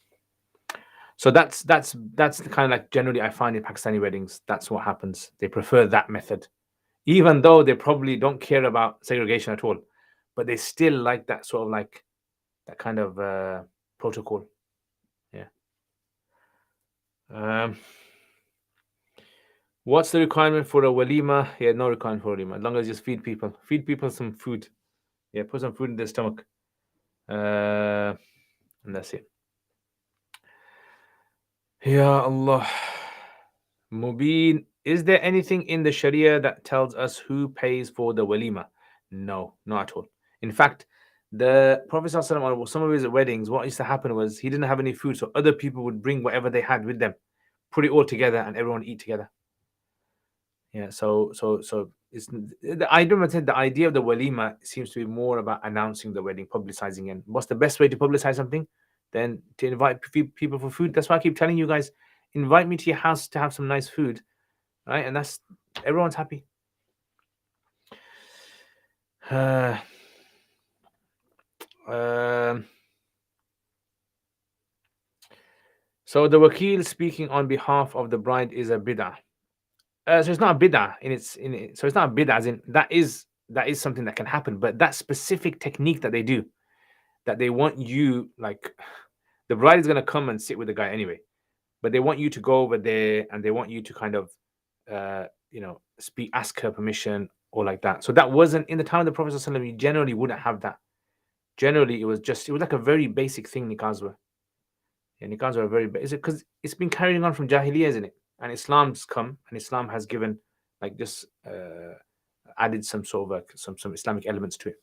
So that's the kind of like generally I find in Pakistani weddings, that's what happens. They prefer that method, even though they probably don't care about segregation at all, but they still like that sort of like kind of protocol. Yeah. What's the requirement for a walima? Yeah, no requirement for a walima. As long as you just feed people some food. Yeah, put some food in their stomach, and that's it. Ya Allah. Mubin, is there anything in the Sharia that tells us who pays for the walima? No, not at all. In fact, the Prophet ﷺ, on some of his weddings, what used to happen was he didn't have any food, so other people would bring whatever they had with them, put it all together, and everyone eat together. Yeah, so it's I don't know. The idea of the walima seems to be more about announcing the wedding, publicizing it. What's the best way to publicize something? Then to invite people for food. That's why I keep telling you guys, invite me to your house to have some nice food, right? And that's everyone's happy. So the wakil speaking on behalf of the bride is a bid'ah. So it's not a bid'ah so it's not a bid'ah as in that is something that can happen, but that specific technique that they do, that they want you, like, the bride is going to come and sit with the guy anyway, but they want you to go over there and they want you to kind of ask her permission or like that. So that wasn't in the time of the Prophet ﷺ. You generally wouldn't have that. Generally it was like a very basic thing. Nikahs were very basic because it's been carrying on from Jahiliyyah, isn't it? And Islam's come and Islam has given, like, just added some sort of some Islamic elements to it.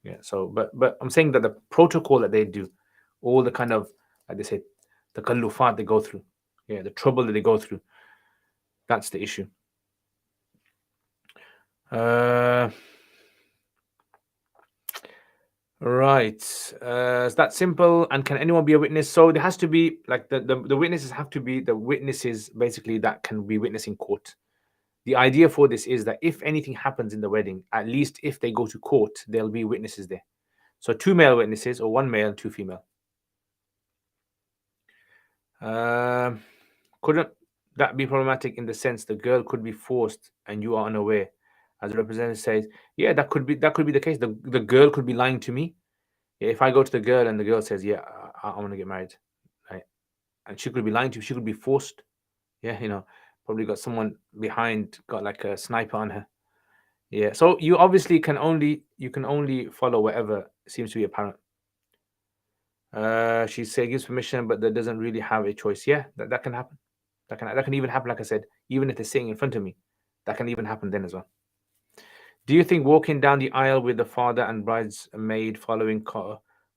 Yeah. So, but I'm saying that the protocol that they do, all the kind of, like they say, the kallufat they go through, yeah, the trouble that they go through, that's the issue. Right. It's that simple. And can anyone be a witness? So there has to be, like, the witnesses have to be the witnesses basically that can be witness in court. The idea for this is that if anything happens in the wedding, at least if they go to court, there'll be witnesses there. So 2 male witnesses, or 1 male, 2 female. Couldn't that be problematic in the sense the girl could be forced and you are unaware? As the representative says, yeah, that could be the case. The girl could be lying to me. Yeah, if I go to the girl and the girl says, yeah, I want to get married, right? And she could be lying to you. She could be forced. Yeah, probably got someone behind, got like a sniper on her. Yeah, so you obviously can only follow whatever seems to be apparent. She gives permission, but that doesn't really have a choice. Yeah, that can happen. That can even happen. Like I said, even if they're sitting in front of me, that can even happen then as well. Do you think walking down the aisle with the father and bridesmaid following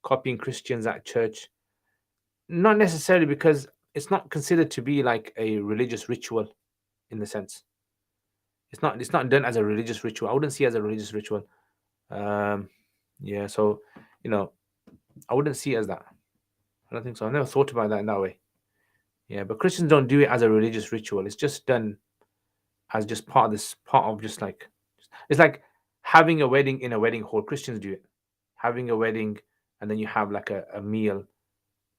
copying Christians at church? Not necessarily, because it's not considered to be like a religious ritual, in the sense. It's not done as a religious ritual. I wouldn't see it as a religious ritual. Yeah, so I wouldn't see it as that. I don't think so. I never thought about that in that way. Yeah, but Christians don't do it as a religious ritual. It's just done as just part of just like, it's like having a wedding in a wedding hall. Christians do it. Having a wedding and then you have like a meal,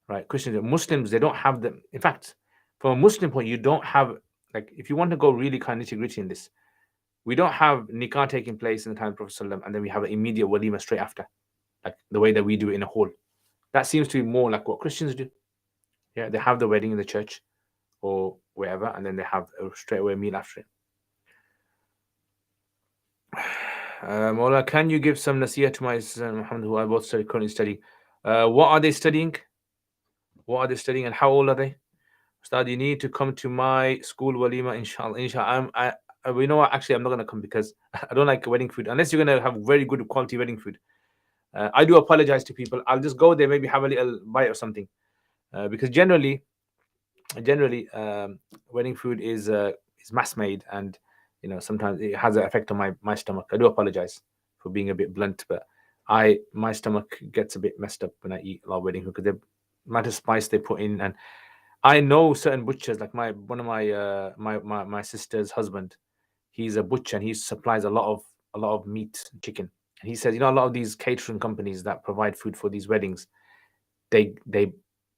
right? Muslims, they don't have them. In fact, from a Muslim point, you don't have, like, if you want to go really kind of nitty-gritty in this, we don't have nikah taking place in the time of Prophet ﷺ, and then we have an immediate walima straight after, like the way that we do it in a hall. That seems to be more like what Christians do. Yeah, they have the wedding in the church or wherever, and then they have a straight away meal after it. Mola, can you give some nasiyah to my son Muhammad, who are both currently studying? What are they studying? And how old are they? Ustad, you need to come to my school walima, inshallah. You know what? Actually, I'm not going to come because I don't like wedding food, unless you're going to have very good quality wedding food. I do apologize to people. I'll just go there, maybe have a little bite or something, because generally, wedding food is mass made, and sometimes it has an effect on my stomach. I do apologize for being a bit blunt, but my stomach gets a bit messed up when I eat a lot of wedding food, because the amount of spice they put in. And I know certain butchers, like one of my sister's husband, he's a butcher and he supplies a lot of meat, chicken. And he says, a lot of these catering companies that provide food for these weddings, they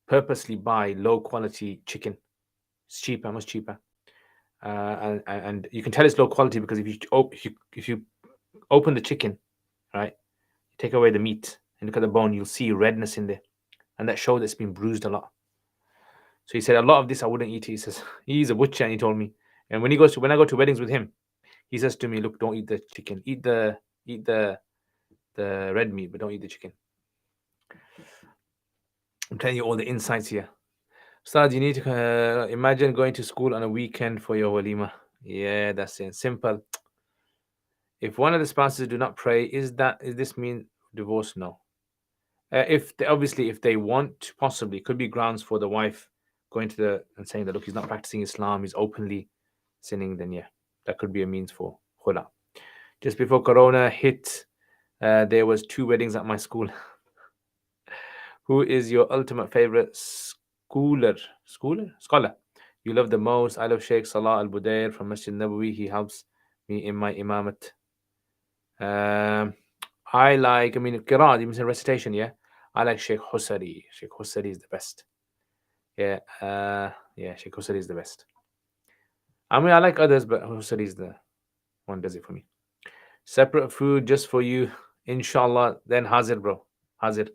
purposely buy low quality chicken. It's cheaper, much cheaper. And you can tell it's low quality because if you open the chicken, right, you take away the meat, and look at the bone, you'll see redness in there, and that shows it's been bruised a lot. So he said, a lot of this I wouldn't eat. He says, he's a butcher, and he told me. And when I go to weddings with him, he says to me, look, don't eat the chicken. Eat the red meat, but don't eat the chicken. I'm telling you all the insights here. Ustad, you need to imagine going to school on a weekend for your walima. Yeah, that's it. Simple. If one of the spouses do not pray, is this mean divorce? No. Obviously, if they want, possibly could be grounds for the wife going to and saying that, look, he's not practicing Islam, he's openly sinning. Then yeah, that could be a means for khula. Just before Corona hit, there was 2 weddings at my school. Who is your ultimate favorite scholar you love the most? I love Sheikh Salah Al-Budair from Masjid Nabawi. He helps me in my imamat. Qiraat, you mean recitation, yeah? I like Sheikh Husari. Sheikh Husari is the best. Yeah, Sheikh Husari is the best. I mean, I like others, but Husari is the one does it for me. Separate food just for you, inshallah. Then Hazir, bro. Hazir.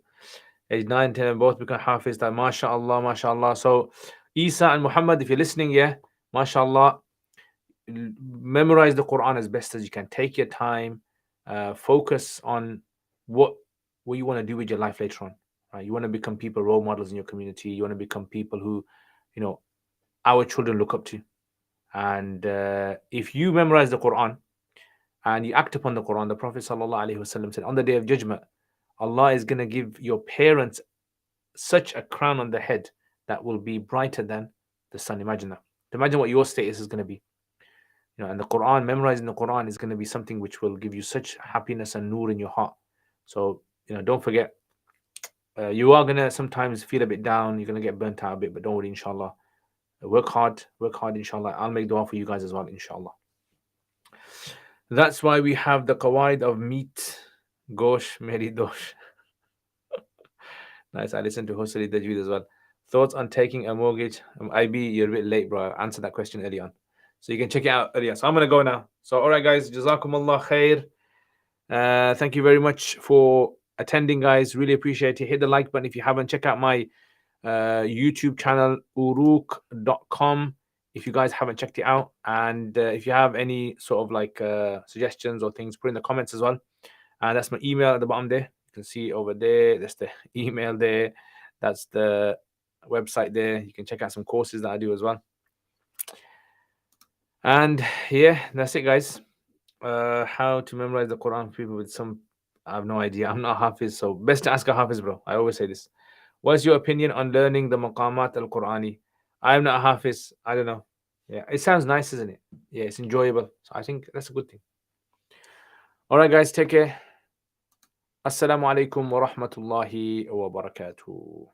Age 9, 10, and both become Hafiz. That mashallah, mashallah. So Isa and Muhammad, if you're listening, yeah, mashallah, memorize the Quran as best as you can. Take your time. Focus on what you want to do with your life later on. Right? You want to become people, role models in your community. You want to become people who, our children look up to. And if you memorize the Quran and you act upon the Quran, the Prophet ﷺ said, on the Day of Judgment, Allah is going to give your parents such a crown on the head that will be brighter than the sun. Imagine that. Imagine what your status is going to be. And the Quran, memorizing the Quran is going to be something which will give you such happiness and nur in your heart. So, don't forget, you are going to sometimes feel a bit down. You're going to get burnt out a bit, but don't worry, inshallah. Work hard, inshallah. I'll make dua for you guys as well, inshallah. That's why we have the qawaid of meat, gosh, meri dosh. Nice. I listened to Hosari Tajweed as well. Thoughts on taking a mortgage? IB, you're a bit late, bro. I answered that question early on. So you can check it out earlier. So I'm going to go now. So, all right, guys. Jazakumullah khair. Thank you very much for attending, guys. Really appreciate it. Hit the like button if you haven't. Check out my YouTube channel, uruk.com, if you guys haven't checked it out. And if you have any sort of like suggestions or things, put in the comments as well. And that's my email at the bottom there. You can see over there. That's the email there. That's the website there. You can check out some courses that I do as well. And yeah, that's it, guys. How to memorize the Quran for people with some... I have no idea. I'm not Hafiz, so best to ask a Hafiz, bro. I always say this. What's your opinion on learning the maqamat al-Qurani? I'm not a Hafiz. I don't know. Yeah, it sounds nice, isn't it? Yeah, it's enjoyable. So I think that's a good thing. All right, guys, take care. Assalamu alaikum wa rahmatullahi wa barakatuh.